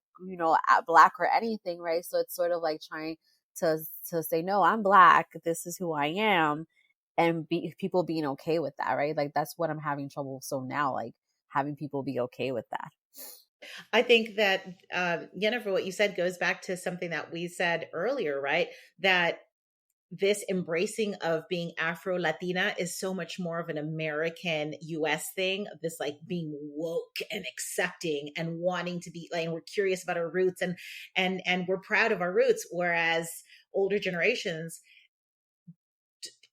black or anything, right? So it's sort of like trying to say, no, I'm black. This is who I am, and people being okay with that, right? Like that's what I'm having trouble. So now, like having people be okay with that. I think that, Jennifer, what you said goes back to something that we said earlier, right? That this embracing of being Afro Latina is so much more of an American US thing, this like being woke and accepting and wanting to be like, and we're curious about our roots and we're proud of our roots, whereas older generations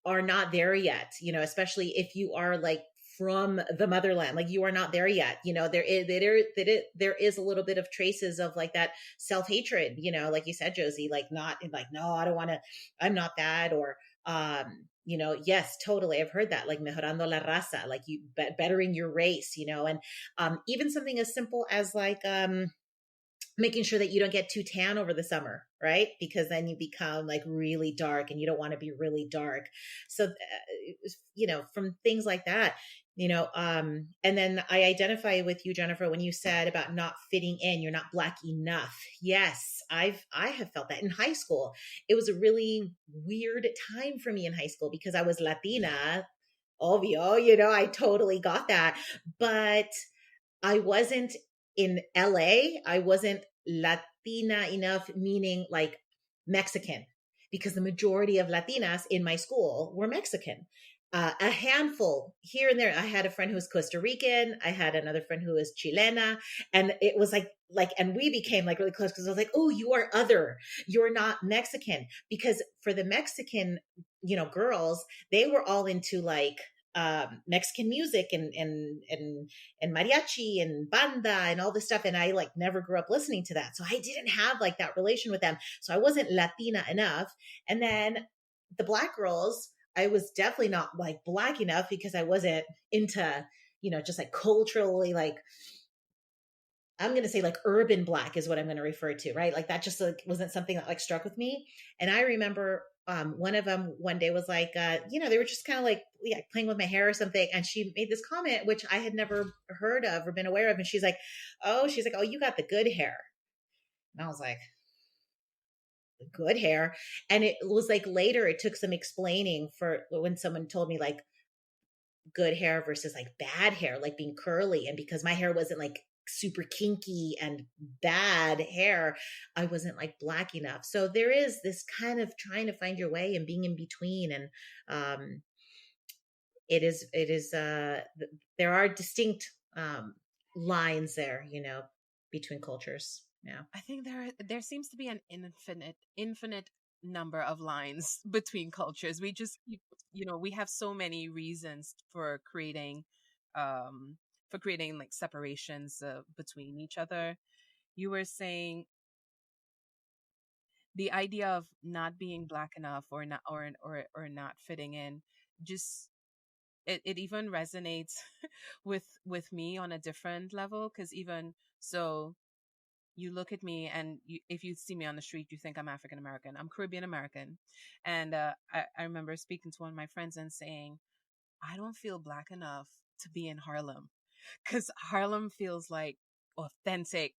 are not there yet, especially if you are like from the motherland, like you are not there yet. There is a little bit of traces of like that self-hatred, like you said, Josie, like not like, no, I don't want to, I'm not that, or yes, totally, I've heard that, like mejorando la raza, like you bettering your race, and even something as simple as like making sure that you don't get too tan over the summer, right? Because then you become like really dark and you don't want to be really dark. So, from things like that, and then I identify with you, Jennifer, when you said about not fitting in, you're not black enough. Yes, I have felt that in high school. It was a really weird time for me in high school because I was Latina, obvio, I totally got that. But I wasn't in LA. I wasn't Latina enough, meaning like Mexican, because the majority of Latinas in my school were Mexican. A handful here and there. I had a friend who was Costa Rican. I had another friend who was Chilena, and it was and we became like really close because I was like, "Oh, you are other. You're not Mexican." Because for the Mexican, girls, they were all into like Mexican music and mariachi and banda and all this stuff. And I like never grew up listening to that. So I didn't have like that relation with them. So I wasn't Latina enough. And then the black girls, I was definitely not like black enough because I wasn't into, just like culturally, like I'm going to say like urban black is what I'm going to refer to, right? Like that just like wasn't something that like struck with me. And I remember one of them one day was like, they were just kind of like playing with my hair or something. And she made this comment, which I had never heard of or been aware of. And she's like, oh, you got the good hair. And I was like, good hair. And it was like later, it took some explaining for when someone told me like good hair versus like bad hair, like being curly. And because my hair wasn't like super kinky and bad hair, I wasn't like black enough. So there is this kind of trying to find your way and being in between. And it is there are distinct lines there, between cultures. Yeah. I think there seems to be an infinite number of lines between cultures. We just we have so many reasons for creating like separations between each other. You were saying the idea of not being black enough or not or not fitting in, just it even resonates with me on a different level, because even so, you look at me and if you see me on the street, you think I'm African American. I'm Caribbean American. And I remember speaking to one of my friends and saying, I don't feel black enough to be in Harlem, because Harlem feels like authentic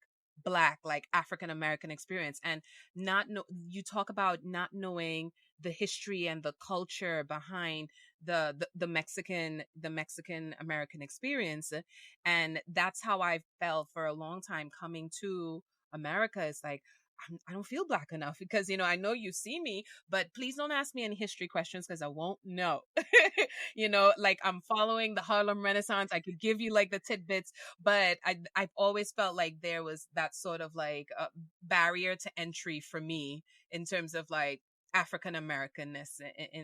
black, like African American experience. And not know, you talk about not knowing the history and the culture behind the Mexican American experience. And that's how I felt for a long time coming to America. It's like, I don't feel black enough because, I know you see me, but please don't ask me any history questions because I won't know. Like I'm following the Harlem Renaissance. I could give you like the tidbits, but I've always felt like there was that sort of like barrier to entry for me in terms of like African Americanness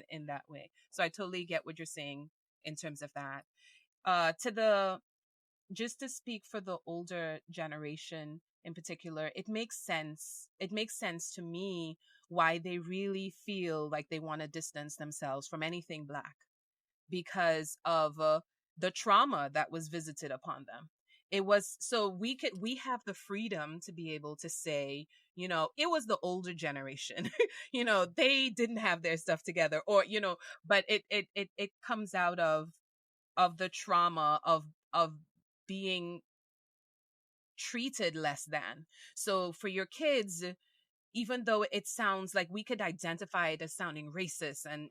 in that way. So I totally get what you're saying in terms of that. To the Just to speak for the older generation in particular, it makes sense. It makes sense to me why they really feel like they want to distance themselves from anything black, because of the trauma that was visited upon them. It was so we have the freedom to be able to say, it was the older generation. They didn't have their stuff together, or but it comes out of the trauma of being treated less than. So for your kids, even though it sounds like we could identify it as sounding racist and,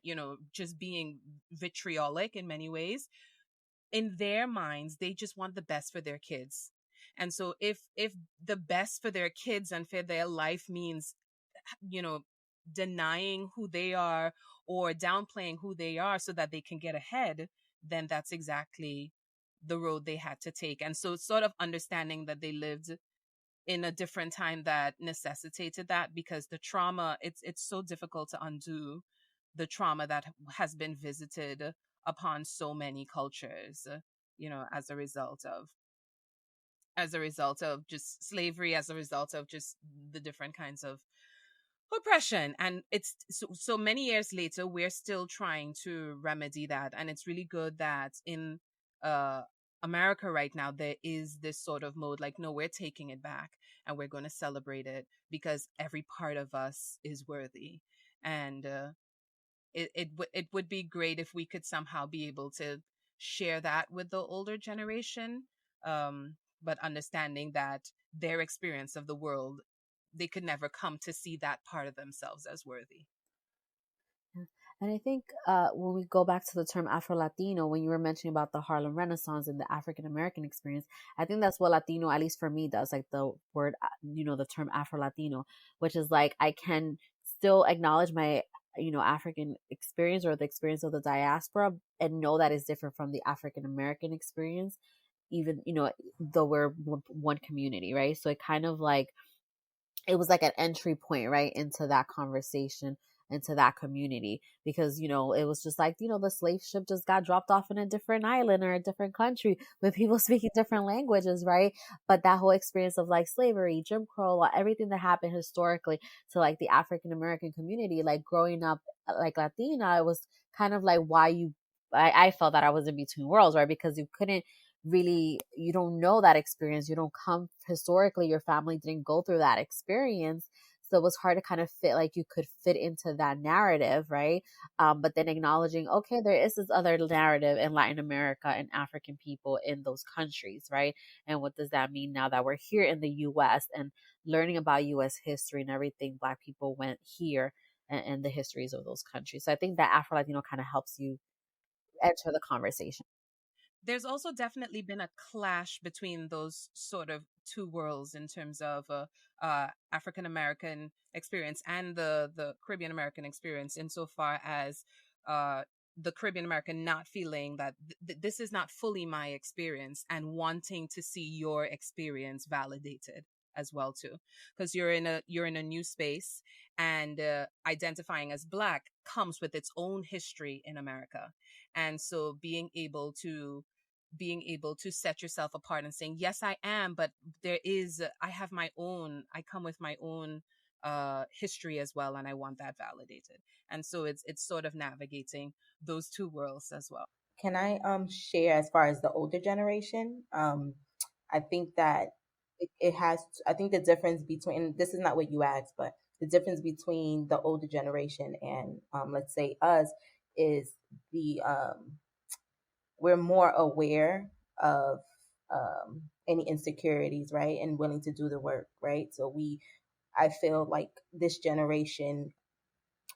just being vitriolic in many ways, in their minds, they just want the best for their kids. And so if the best for their kids and for their life means, you know, denying who they are or downplaying who they are so that they can get ahead, then that's exactly the road they had to take. And so it's sort of understanding that they lived in a different time that necessitated that, because the trauma, it's so difficult to undo the trauma that has been visited upon so many cultures, as a result of just slavery, as a result of just the different kinds of oppression. And it's so many years later we're still trying to remedy that. And it's really good that in uh America right now there is this sort of mode, like, no, we're taking it back and we're going to celebrate it because every part of us is worthy. And it would be great if we could somehow be able to share that with the older generation, but understanding that their experience of the world, they could never come to see that part of themselves as worthy. Yeah. And I think when we go back to the term Afro Latino, when you were mentioning about the Harlem Renaissance and the African American experience, I think that's what Latino, at least for me, does. Like the word, the term Afro Latino, which is like I can still acknowledge my, African experience or the experience of the diaspora and know that is different from the African American experience, even, though we're one community, right? So it kind of like, it was like an entry point right into that conversation, into that community, because it was just like, the slave ship just got dropped off in a different island or a different country with people speaking different languages, right? But that whole experience of like slavery, Jim Crow, everything that happened historically to like the African American community, like growing up like Latina, it was kind of like why I felt that I was in between worlds, right? Because you couldn't really, you don't know that experience, you don't come historically, your family didn't go through that experience, so it was hard to kind of fit, like you could fit into that narrative, right? But then acknowledging, okay, there is this other narrative in Latin America and African people in those countries, right? And what does that mean now that we're here in the US and learning about US history and everything Black people went here, and the histories of those countries. So I think that Afro Latino kind of helps you enter the conversation. There's also definitely been a clash between those sort of two worlds in terms of African American experience and the Caribbean American experience, insofar as uh, the Caribbean American not feeling that this is not fully my experience and wanting to see your experience validated as well too, because you're in a new space, and identifying as Black comes with its own history in America. And so being able to set yourself apart and saying, yes, I am, but I come with my own history as well, and I want that validated. And so it's sort of navigating those two worlds as well. Can I share as far as the older generation? I think that it has. I think the difference between, this is not what you asked, but the difference between the older generation and let's say us is the we're more aware of any insecurities, right, and willing to do the work, right. So I feel like this generation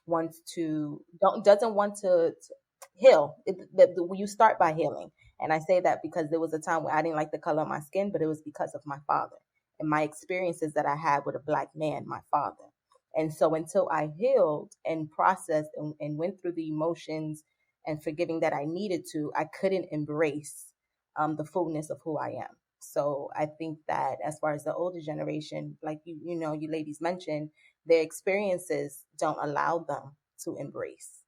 wants to don't doesn't want to heal. You start by healing, and I say that because there was a time where I didn't like the color of my skin, but it was because of my father and my experiences that I had with a Black man, my father. And so until I healed and processed and went through the emotions and forgiving that I needed to, I couldn't embrace the fullness of who I am. So I think that as far as the older generation, like you ladies mentioned, their experiences don't allow them to embrace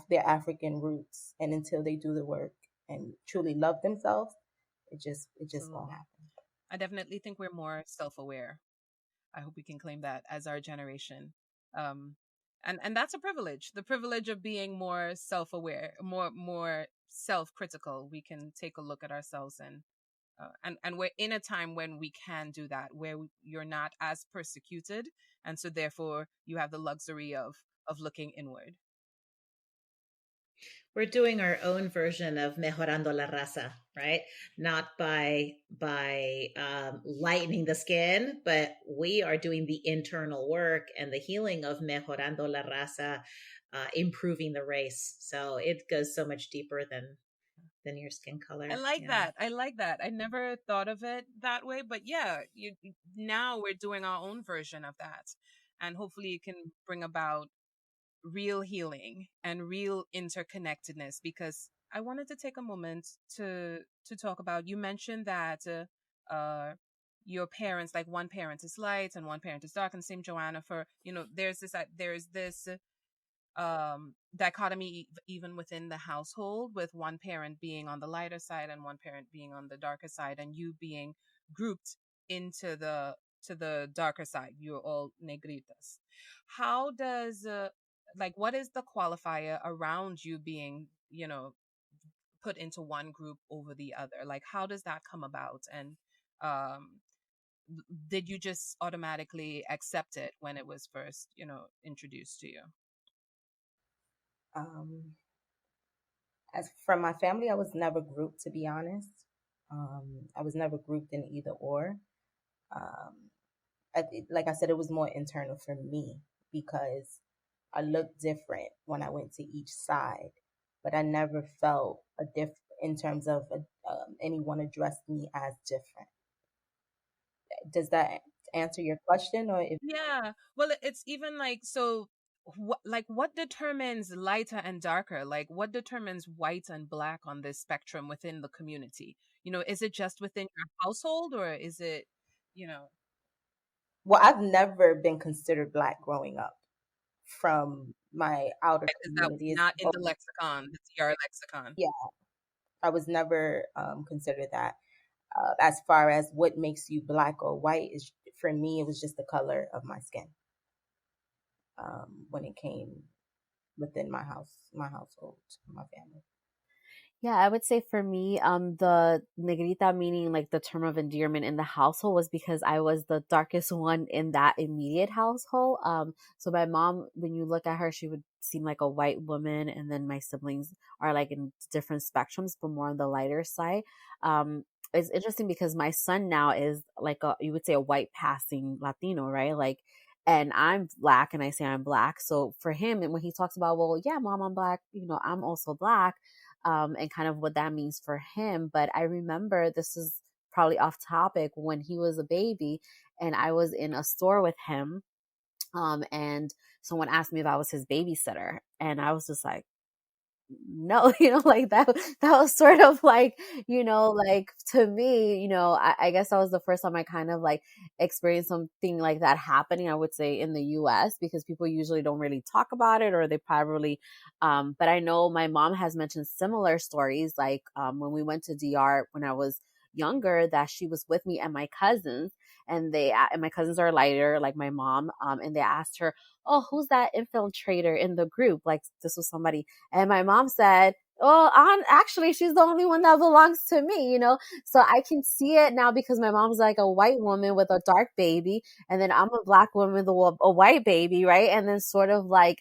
their African roots, and until they do the work and truly love themselves, it just won't Absolutely. happen. I definitely think we're more self-aware. I hope we can claim that as our generation. Um, and that's a privilege. The privilege of being more self-aware, more self-critical. We can take a look at ourselves, and we're in a time when we can do that, where you're not as persecuted, and so therefore you have the luxury of looking inward. we're doing our own version of mejorando la raza, right? Not by lightening the skin, but we are doing the internal work and the healing of mejorando la raza, improving the race. So it goes so much deeper than your skin I color. like Yeah. that. I like that. I never thought of it that way, but yeah, now we're doing our own version of that. And hopefully it can bring about real healing and real interconnectedness, because I wanted to take a moment to talk about, you mentioned that your parents, like one parent is light and one parent is dark, and same Joanna, for there's this dichotomy even within the household, with one parent being on the lighter side and one parent being on the darker side, and you being grouped into the darker side. You're all negritas. How does like, what is the qualifier around you being, put into one group over the other? Like, how does that come about? And um did you just automatically accept it when it was first, introduced to you? Um, as from my family, I was never grouped, to be honest. I was never grouped in either or. Um, like I said, it was more internal for me because I looked different when I went to each side, but I never felt a diff in terms of anyone addressed me as different. Does that answer your question, or if Yeah. Well, it's even like, so what determines lighter and darker? Like, what determines white and black on this spectrum within the community? Is it just within your household, or is it, you know, well, I've never been considered black growing up from my outer because that was community. not in the lexicon, the TR lexicon? Yeah, I was never considered that. As far as what makes you black or white is for me, it was just the color of my skin when it came within my household, my family. Yeah, I would say for me, the negrita meaning like the term of endearment in the household was because I was the darkest one in that immediate household. So my mom, when you look at her, she would seem like a white woman, and then my siblings are like in different spectrums, but more on the lighter side. It's interesting because my son now is like you would say a white passing Latino, right? Like, and I'm black, and I say I'm black. So for him, and when he talks about, well, yeah, mom, I'm black, I'm also black, and kind of what that means for him. But I remember, this is probably off topic, when he was a baby and I was in a store with him. And someone asked me if I was his babysitter. And I was just like, no, like that was sort of like, like to me, I guess that was the first time I kind of like experienced something like that happening, I would say, in the US, because people usually don't really talk about it, or they probably, but I know my mom has mentioned similar stories, like when we went to DR when I was younger, that she was with me and my cousins, and my cousins are lighter like my mom, and they asked her, oh, who's that infiltrator in the group? Like, this was somebody, and my mom said, oh, actually, she's the only one that belongs to me. So I can see it now, because my mom's like a white woman with a dark baby, and then I'm a black woman with a white baby, right? And then sort of like,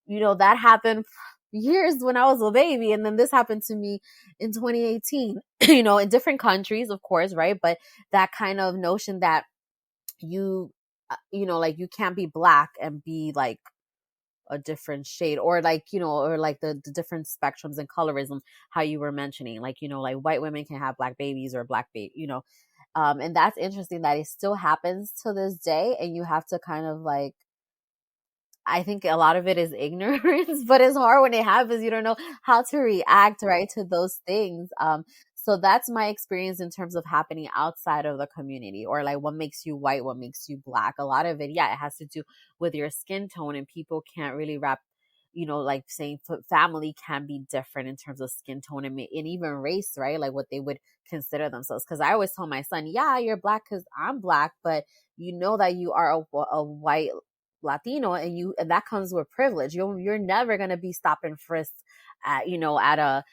that happened years when I was a baby. And then this happened to me in 2018, in different countries, of course, right? But that kind of notion that you, like, you can't be black and be like a different shade, or like, or like the different spectrums and colorism, how you were mentioning, like, like white women can have black babies or black baby, and that's interesting that it still happens to this day. And you have to kind of like, I think a lot of it is ignorance, but it's hard when it happens. You don't know how to react, right, to those things. So that's my experience in terms of happening outside of the community, or like what makes you white, what makes you black. A lot of it, yeah, it has to do with your skin tone, and people can't really wrap, like saying family can be different in terms of skin tone, and even race, right? Like what they would consider themselves. Because I always tell my son, yeah, you're black because I'm black, but you know that you are a white Latino, and that comes with privilege. You're never gonna be stopped and frisked at, at a,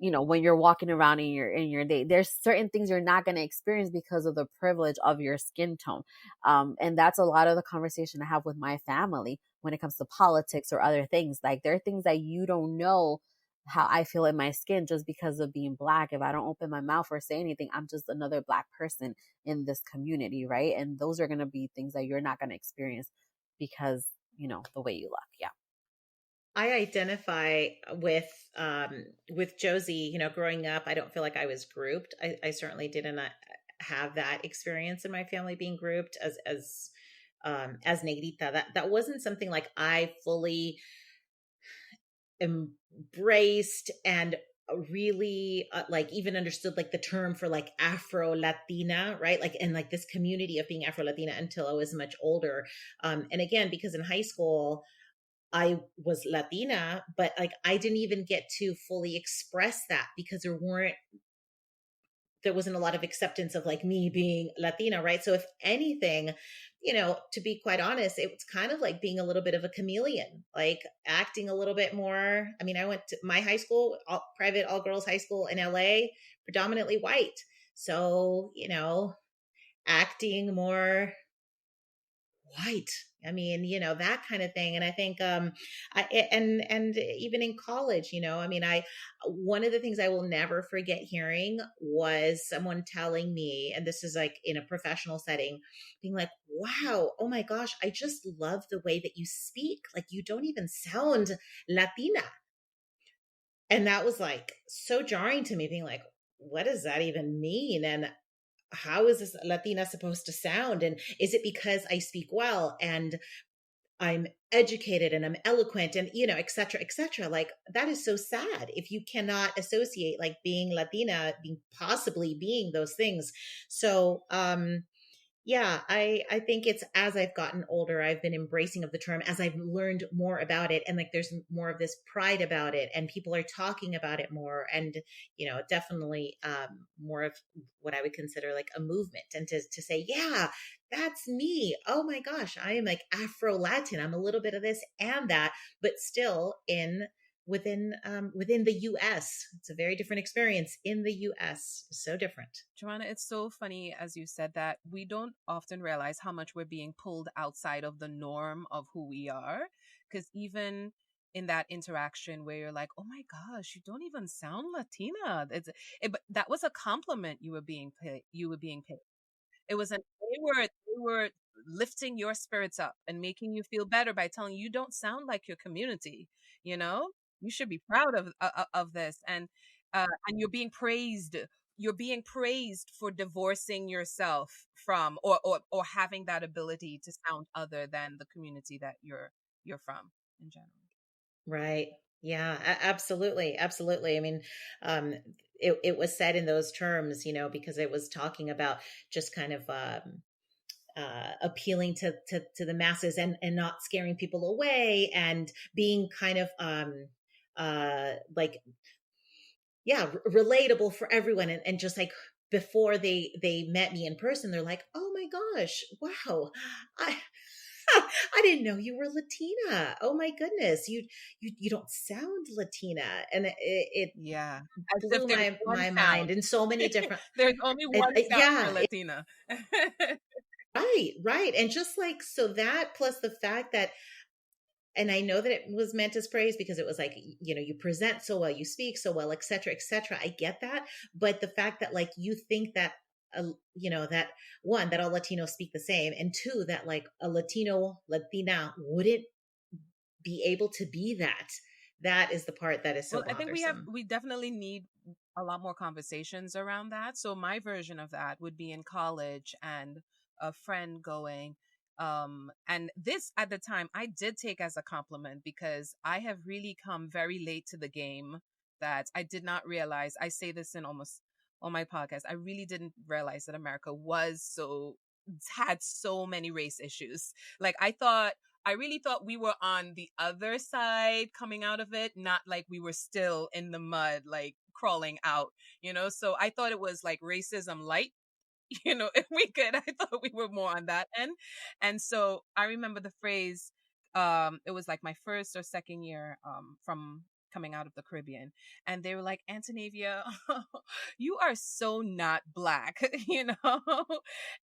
when you're walking around in your day. There's certain things you're not gonna experience because of the privilege of your skin tone. And that's a lot of the conversation I have with my family when it comes to politics or other things. Like, there are things that you don't know how I feel in my skin just because of being Black. If I don't open my mouth or say anything, I'm just another Black person in this community, right? And those are going to be things that you're not going to experience because, the way you look. Yeah. I identify with Josie. Growing up, I don't feel like I was grouped. I certainly didn't have that experience in my family being grouped as negrita. That wasn't something like I fully embraced and really like even understood like the term for like Afro Latina, right? Like, and like this community of being Afro Latina until I was much older. And again, because in high school I was Latina, but like I didn't even get to fully express that because there wasn't a lot of acceptance of like me being Latina, right? So if anything, to be quite honest, it was kind of like being a little bit of a chameleon, like acting a little bit more. I mean, I went to my high school, private all girls high school in LA, predominantly white. So, acting more white. I mean, that kind of thing. And I think and even in college, I mean, one of the things I will never forget hearing was someone telling me, and this is like in a professional setting, being like, wow, oh my gosh, I just love the way that you speak. Like you don't even sound Latina. And that was like so jarring to me, being like, what does that even mean? And how is this Latina supposed to sound? And is it because I speak well and I'm educated and I'm eloquent and, et cetera, et cetera? Like that is so sad if you cannot associate like being Latina, being possibly being those things. So, yeah, I think it's as I've gotten older, I've been embracing of the term as I've learned more about it. And like there's more of this pride about it and people are talking about it more. And, definitely more of what I would consider like a movement. And to say, yeah, that's me. Oh my gosh, I am like Afro Latin. I'm a little bit of this and that, but still within the US. It's a very different experience in the US. So different. Joanna, it's so funny as you said that we don't often realize how much we're being pulled outside of the norm of who we are. Because even in that interaction where you're like, oh my gosh, you don't even sound Latina. But that was a compliment you were being paid. You were being paid. It was they were lifting your spirits up and making you feel better by telling you don't sound like your community. You know, you should be proud of this, and you're being praised. You're being praised for divorcing yourself from or having that ability to sound other than the community that you're from in general. Right. Yeah, absolutely. Absolutely. I mean, um, it was said in those terms, because it was talking about just kind of appealing to the masses and not scaring people away and being kind of like yeah, relatable for everyone. And just like before they met me in person, they're like, oh my gosh, wow, I I didn't know you were Latina. Oh my goodness, you don't sound Latina, and it Yeah, as if blew there's one my mind sound. in so many different. There's only one sound for Yeah, Latina. right, right, and just like so that plus the fact that and I know that it was meant as praise because it was like, you present so well, you speak so well, et cetera, et cetera. I get that. But the fact that like you think that, that one, that all Latinos speak the same, and two, that like a Latina wouldn't be able to be that is the part that is so Well, I think bothersome. we definitely need a lot more conversations around that. So my version of that would be in college and a friend going, and this at the time I did take as a compliment because I have really come very late to the game that I did not realize. I say this in almost all my podcasts. I really didn't realize that America had so many race issues. Like I really thought we were on the other side coming out of it, not like we were still in the mud, like crawling out. So I thought it was like racism light, if we could. I thought we were more on that end. And so I remember the phrase, it was like my first or second year from coming out of the Caribbean. And they were like, Antonavia, you are so not black,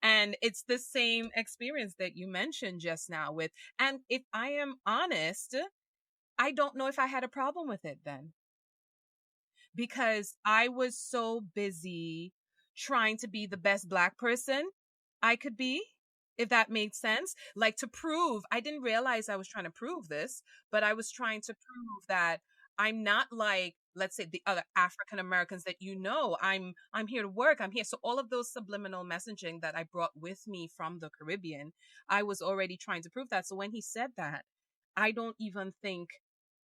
And it's the same experience that you mentioned just now and if I am honest, I don't know if I had a problem with it then. because I was so busy trying to be the best Black person I could be, if that made sense. Like, to prove, I didn't realize I was trying to prove this, but I was trying to prove that I'm not like, let's say, the other African Americans that I'm here to work. I'm here. So all of those subliminal messaging that I brought with me from the Caribbean, I was already trying to prove that. So when he said that, I don't even think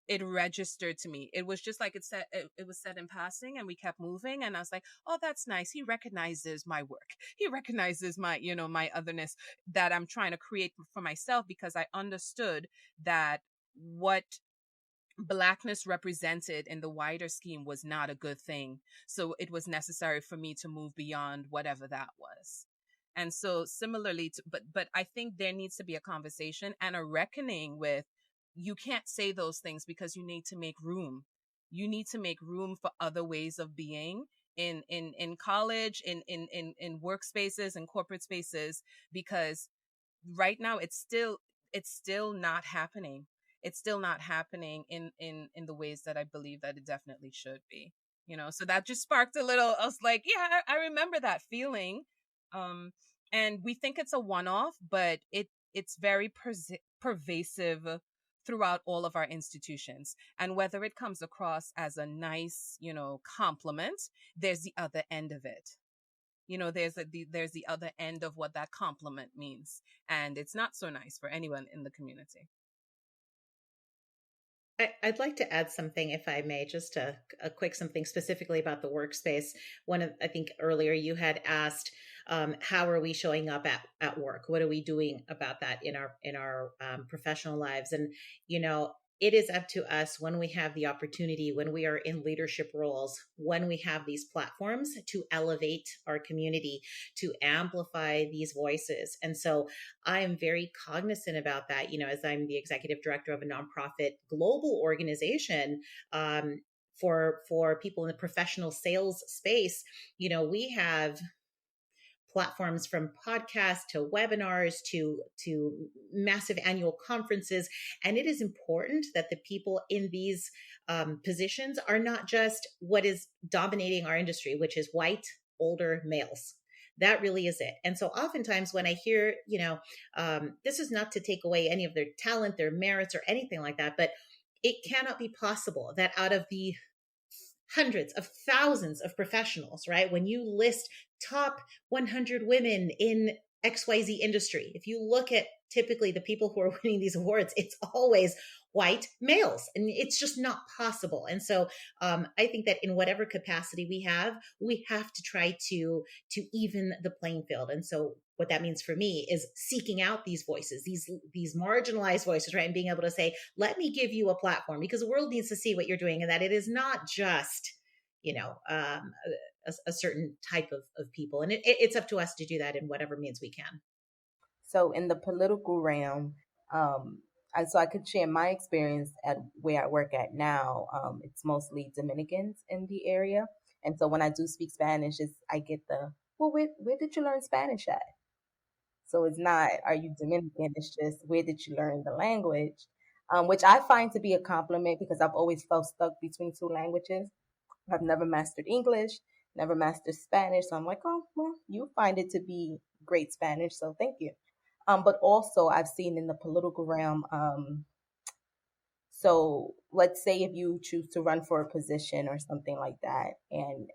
it registered to me. It was just like it was said in passing, and we kept moving, and I was like, "Oh, that's nice. He recognizes my work. He recognizes my, my otherness that I'm trying to create for myself, because I understood that what Blackness represented in the wider scheme was not a good thing. So it was necessary for me to move beyond whatever that was. And so similarly to, but I think there needs to be a conversation and a reckoning with, you can't say those things because you need to make room. You need to make room for other ways of being in college, in workspaces and corporate spaces, because right now it's still not happening. It's still not happening in the ways that I believe that it definitely should be. So that just sparked a little. I was like, yeah, I remember that feeling. um and we think it's a one-off, but it's very pervasive throughout all of our institutions. And whether it comes across as a nice, compliment, there's the other end of it. There's the other end of what that compliment means, and it's not so nice for anyone in the community. I'd like to add something, if I may, just a quick something specifically about the workspace. I think earlier you had asked, how are we showing up at work? What are we doing about that in our professional lives? And it is up to us, when we have the opportunity, when we are in leadership roles, when we have these platforms, to elevate our community, to amplify these voices. And so I am very cognizant about that, as I'm the executive director of a nonprofit global organization. For people in the professional sales space, we have platforms from podcasts to webinars to massive annual conferences. And it is important that the people in these positions are not just what is dominating our industry, which is white, older males. That really is it. And so oftentimes when I hear, this is not to take away any of their talent, their merits, or anything like that, but it cannot be possible that out of the hundreds of thousands of professionals, right? When you list top 100 women in XYZ industry, if you look at typically the people who are winning these awards, it's always white males, and it's just not possible. And so I think that in whatever capacity we have to try to even the playing field. And so what that means for me is seeking out these voices, these marginalized voices, right? And being able to say, let me give you a platform, because the world needs to see what you're doing, and that it is not just, a certain type of people. And it's up to us to do that in whatever means we can. So in the political realm, so I could share my experience at where I work at now. It's mostly Dominicans in the area, and so when I do speak Spanish, I get the, well, where did you learn Spanish at? So it's not, are you Dominican? It's just, where did you learn the language? Which I find to be a compliment, because I've always felt stuck between two languages. I've never mastered English, never mastered Spanish. So I'm like, oh, well, you find it to be great Spanish. So thank you. But also I've seen in the political realm, so let's say if you choose to run for a position or something like that, and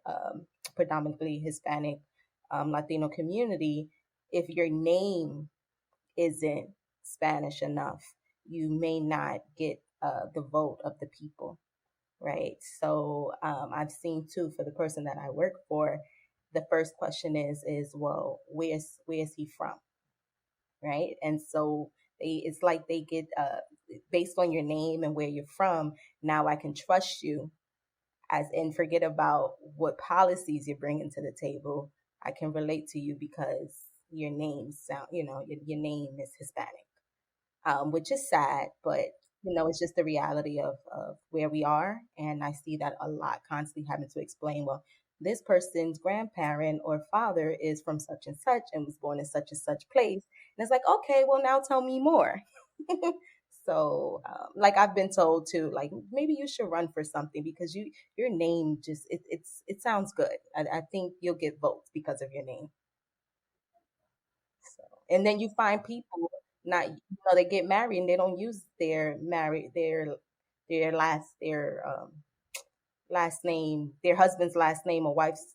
predominantly Hispanic, Latino community, if your name isn't Spanish enough, you may not get the vote of the people, right? So I've seen too, for the person that I work for, the first question is, well, where's he from, right? And so it's like they get based on your name and where you're from. Now I can trust you, as in, forget about what policies you're bringing to the table. I can relate to you because your name sound, your name is Hispanic, which is sad, but it's just the reality of where we are. And I see that a lot, constantly having to explain, well, this person's grandparent or father is from such and such and was born in such and such place. And it's like, okay, well, now tell me more. So, like I've been told to, like maybe you should run for something because your name just it sounds good. I think you'll get votes because of your name. So, and then you find people not they get married and they don't use their last name, their husband's last name or wife's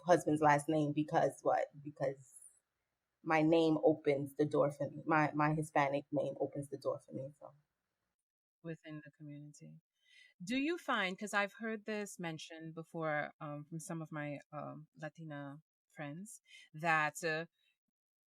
husband's last name because what? Because my name opens the door for me. My Hispanic name opens the door for me. So within the community. Do you find, because I've heard this mentioned before from some of my Latina friends, that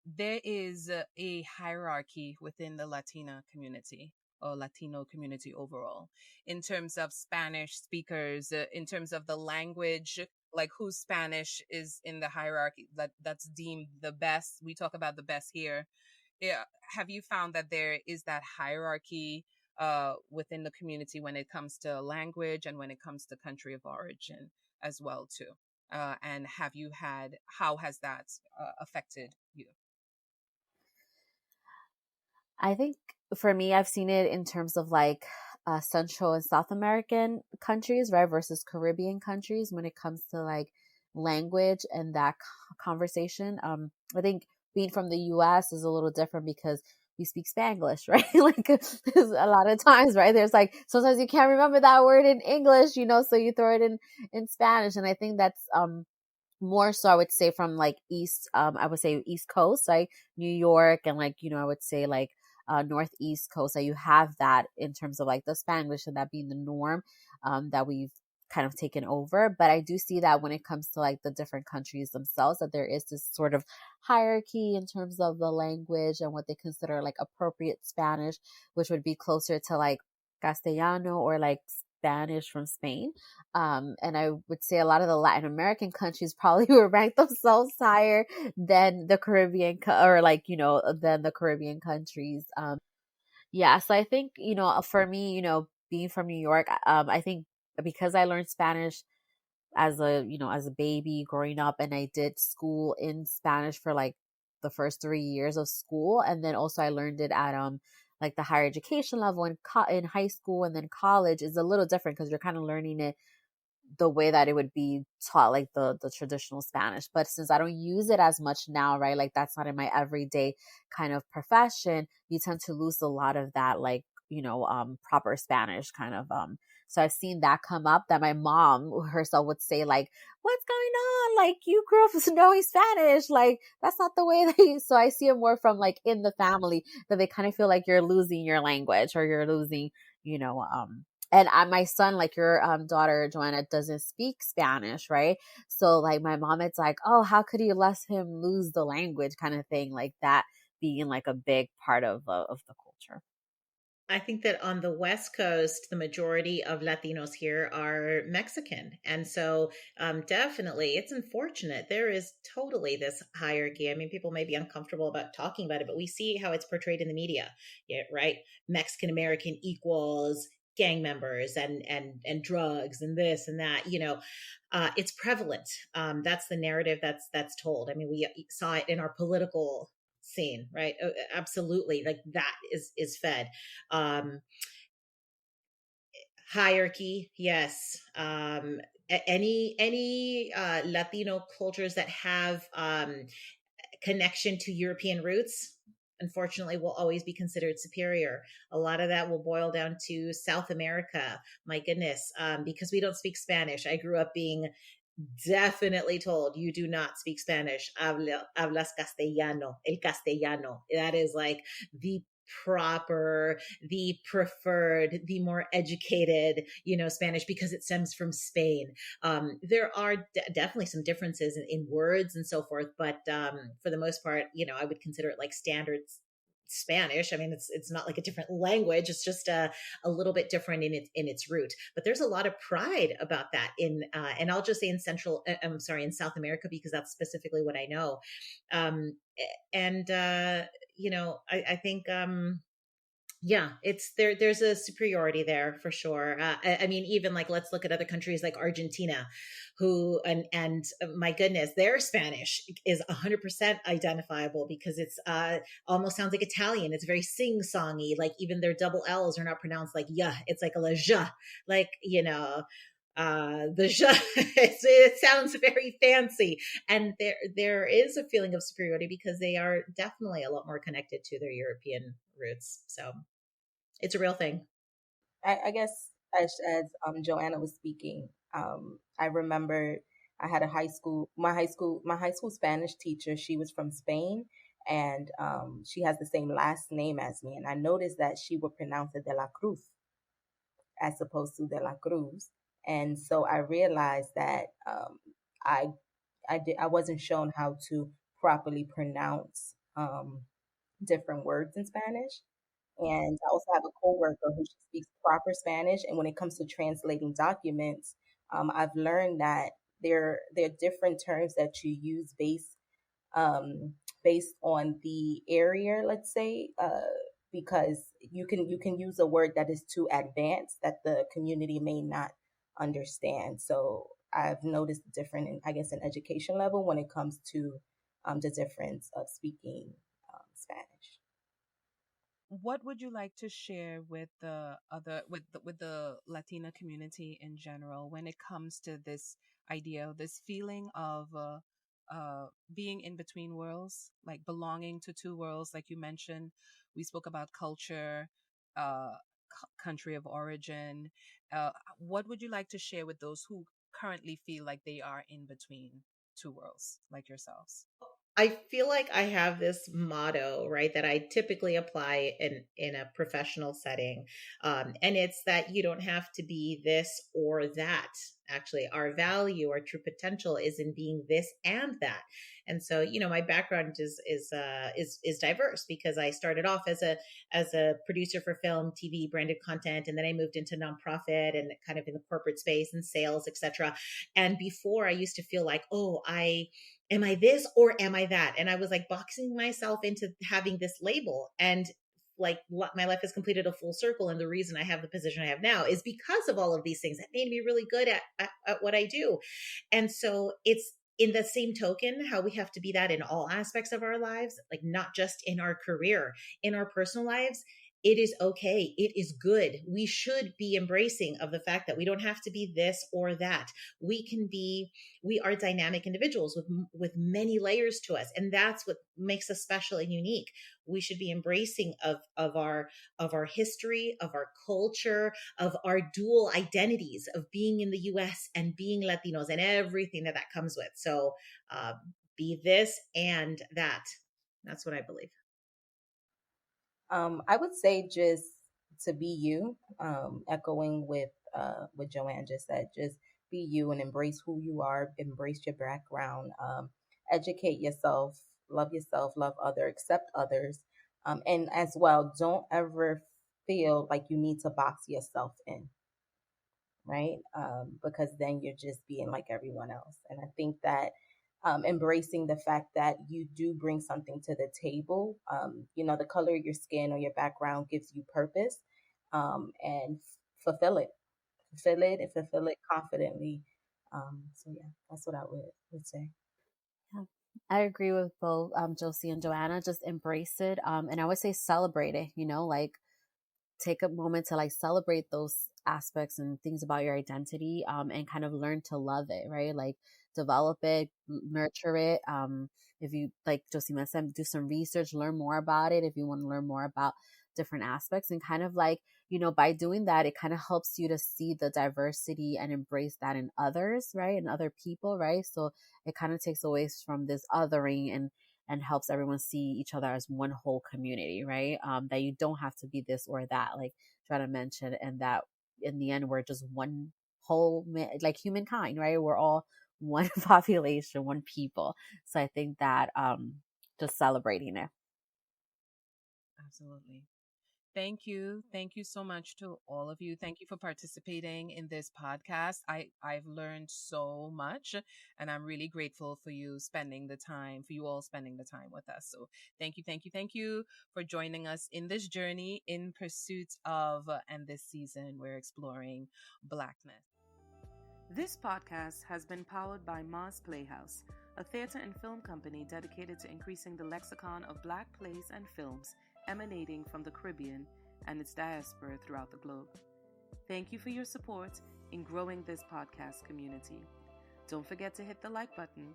there is a hierarchy within the Latina community or Latino community overall in terms of Spanish speakers, in terms of the language, like whose Spanish is in the hierarchy that's deemed the best. We talk about the best here. Yeah, have you found that there is that hierarchy within the community when it comes to language and when it comes to country of origin as well too? And how has that affected you? I think for me, I've seen it in terms of like Central and South American countries, right, versus Caribbean countries when it comes to like language and that conversation. I think being from the US is a little different because we speak Spanglish, right? Like there's a lot of times, right? There's like sometimes you can't remember that word in English, so you throw it in Spanish, and I think that's more so I would say from like I would say East Coast, like New York, and like I would say like Northeast Coast, that you have that in terms of like the Spanglish and that being the norm, that we've kind of taken over. But I do see that when it comes to like the different countries themselves, that there is this sort of hierarchy in terms of the language and what they consider like appropriate Spanish, which would be closer to like Castellano or like Spanish from Spain. And I would say a lot of the Latin American countries probably would rank themselves higher than the Caribbean or like, than the Caribbean countries. Yeah. So I think, for me, being from New York, I think because I learned Spanish as a baby growing up, and I did school in Spanish for like the first 3 years of school. And then also I learned it at, like the higher education level in high school, and then college is a little different because you're kind of learning it the way that it would be taught, like the traditional Spanish. But since I don't use it as much now, right, like that's not in my everyday kind of profession, you tend to lose a lot of that, like proper Spanish kind of. So I've seen that come up, that my mom herself would say like, what's going on, like you grew up knowing Spanish, like that's not the way that you. So I see it more from like in the family, that they kind of feel like you're losing your language, or you're losing you know and my son, like your daughter Joanna, doesn't speak Spanish, right? So like my mom, it's like, oh, how could you let him lose the language, kind of thing, like that being like a big part of the culture. I think that on the West Coast, the majority of Latinos here are Mexican. And so, definitely, it's unfortunate. There is totally this hierarchy. I mean, people may be uncomfortable about talking about it, but we see how it's portrayed in the media, yeah, right? Mexican American equals gang members and drugs and this and that. It's prevalent. That's the narrative that's told. I mean, we saw it in our political scene, right? Absolutely, like that is fed. um Hierarchy, yes. Any Latino cultures that have connection to European roots, unfortunately, will always be considered superior. A lot of that will boil down to South America. My goodness, because we don't speak Spanish. I grew up being definitely told, you do not speak Spanish. Hablas castellano, el castellano. That is like the proper, the preferred, the more educated, Spanish, because it stems from Spain. There are definitely some differences in words and so forth, but for the most part, I would consider it like standards Spanish. I mean, it's not like a different language. It's just a little bit different in its root. But there's a lot of pride about that and I'll just say in I'm sorry, in South America, because that's specifically what I know. Um, and I think Yeah, it's there. There's a superiority there for sure. I mean, even like let's look at other countries like Argentina, who and my goodness, their Spanish is 100% identifiable because it's almost sounds like Italian. It's very sing songy. Like even their double L's are not pronounced like yeah. It's like a la ja, like the ja. It sounds very fancy, and there is a feeling of superiority because they are definitely a lot more connected to their European roots. So it's a real thing. I guess as Joanna was speaking, I remember I had a my high school Spanish teacher. She was from Spain, and she has the same last name as me. And I noticed that she would pronounce it de la Cruz as opposed to de la Cruz. And so I realized that I I wasn't shown how to properly pronounce different words in Spanish. And I also have a coworker who speaks proper Spanish. And when it comes to translating documents, I've learned that there are different terms that you use um, based on the area, let's say, because you can use a word that is too advanced that the community may not understand. So I've noticed different, I guess, in education level when it comes to the difference of speaking Spanish. What would you like to share with the other with the Latina community in general when it comes to this idea, this feeling of being in between worlds, like belonging to two worlds, like you mentioned? We spoke about culture, uh, country of origin. What would you like to share with those who currently feel like they are in between two worlds, like yourselves? I feel like I have this motto, right, that I typically apply in a professional setting, and it's that you don't have to be this or that. Actually, our value, our true potential, is in being this and that. And so, my background is diverse because I started off as a producer for film, TV, branded content, and then I moved into nonprofit and kind of in the corporate space and sales, etc. And before, I used to feel like, oh, I am I this or am I that? And I was like boxing myself into having this label. And like my life has completed a full circle. And the reason I have the position I have now is because of all of these things that made me really good at what I do. And so it's in the same token how we have to be that in all aspects of our lives, like not just in our career, in our personal lives. It is okay. It is good. We should be embracing of the fact that we don't have to be this or that. We can be, we are dynamic individuals with many layers to us, and that's what makes us special and unique. We should be embracing of our history, of our culture, of our dual identities of being in the US and being Latinos and everything that comes with. So uh, be this and that. That's what I believe. I would say just to be you, echoing with what Joanne just said, just be you and embrace who you are, embrace your background, educate yourself, love other, accept others, and as well, don't ever feel like you need to box yourself in, right? Because then you're just being like everyone else. And I think that embracing the fact that you do bring something to the table, the color of your skin or your background gives you purpose, and fulfill it, and fulfill it confidently. So yeah, that's what I would say. Yeah. I agree with both Josie and Joanna. Just embrace it. And I would say celebrate it, like take a moment to like celebrate those aspects and things about your identity, and kind of learn to love it, right? Like develop it, nurture it. If you, like Josie said, do some research, learn more about it if you want to learn more about different aspects, and kind of like, by doing that, it kind of helps you to see the diversity and embrace that in others, right? And other people, right? So it kind of takes away from this othering, and helps everyone see each other as one whole community, right? That you don't have to be this or that, like try to mention, and that in the end we're just one whole like humankind, right? We're all one population, one people. So I think that just celebrating it. Absolutely. Thank you. Thank you so much to all of you. Thank you for participating in this podcast. I've learned so much, and I'm really grateful for you spending the time, for you all spending the time with us. So thank you, thank you, thank you for joining us in this journey in pursuit of, and this season we're exploring Blackness. This podcast has been powered by Mars Playhouse, a theater and film company dedicated to increasing the lexicon of Black plays and films emanating from the Caribbean and its diaspora throughout the globe. Thank you for your support in growing this podcast community. Don't forget to hit the like button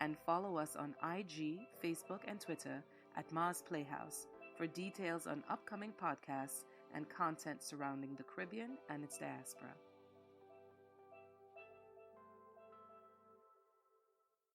and follow us on IG, Facebook, and Twitter at Mars Playhouse for details on upcoming podcasts and content surrounding the Caribbean and its diaspora.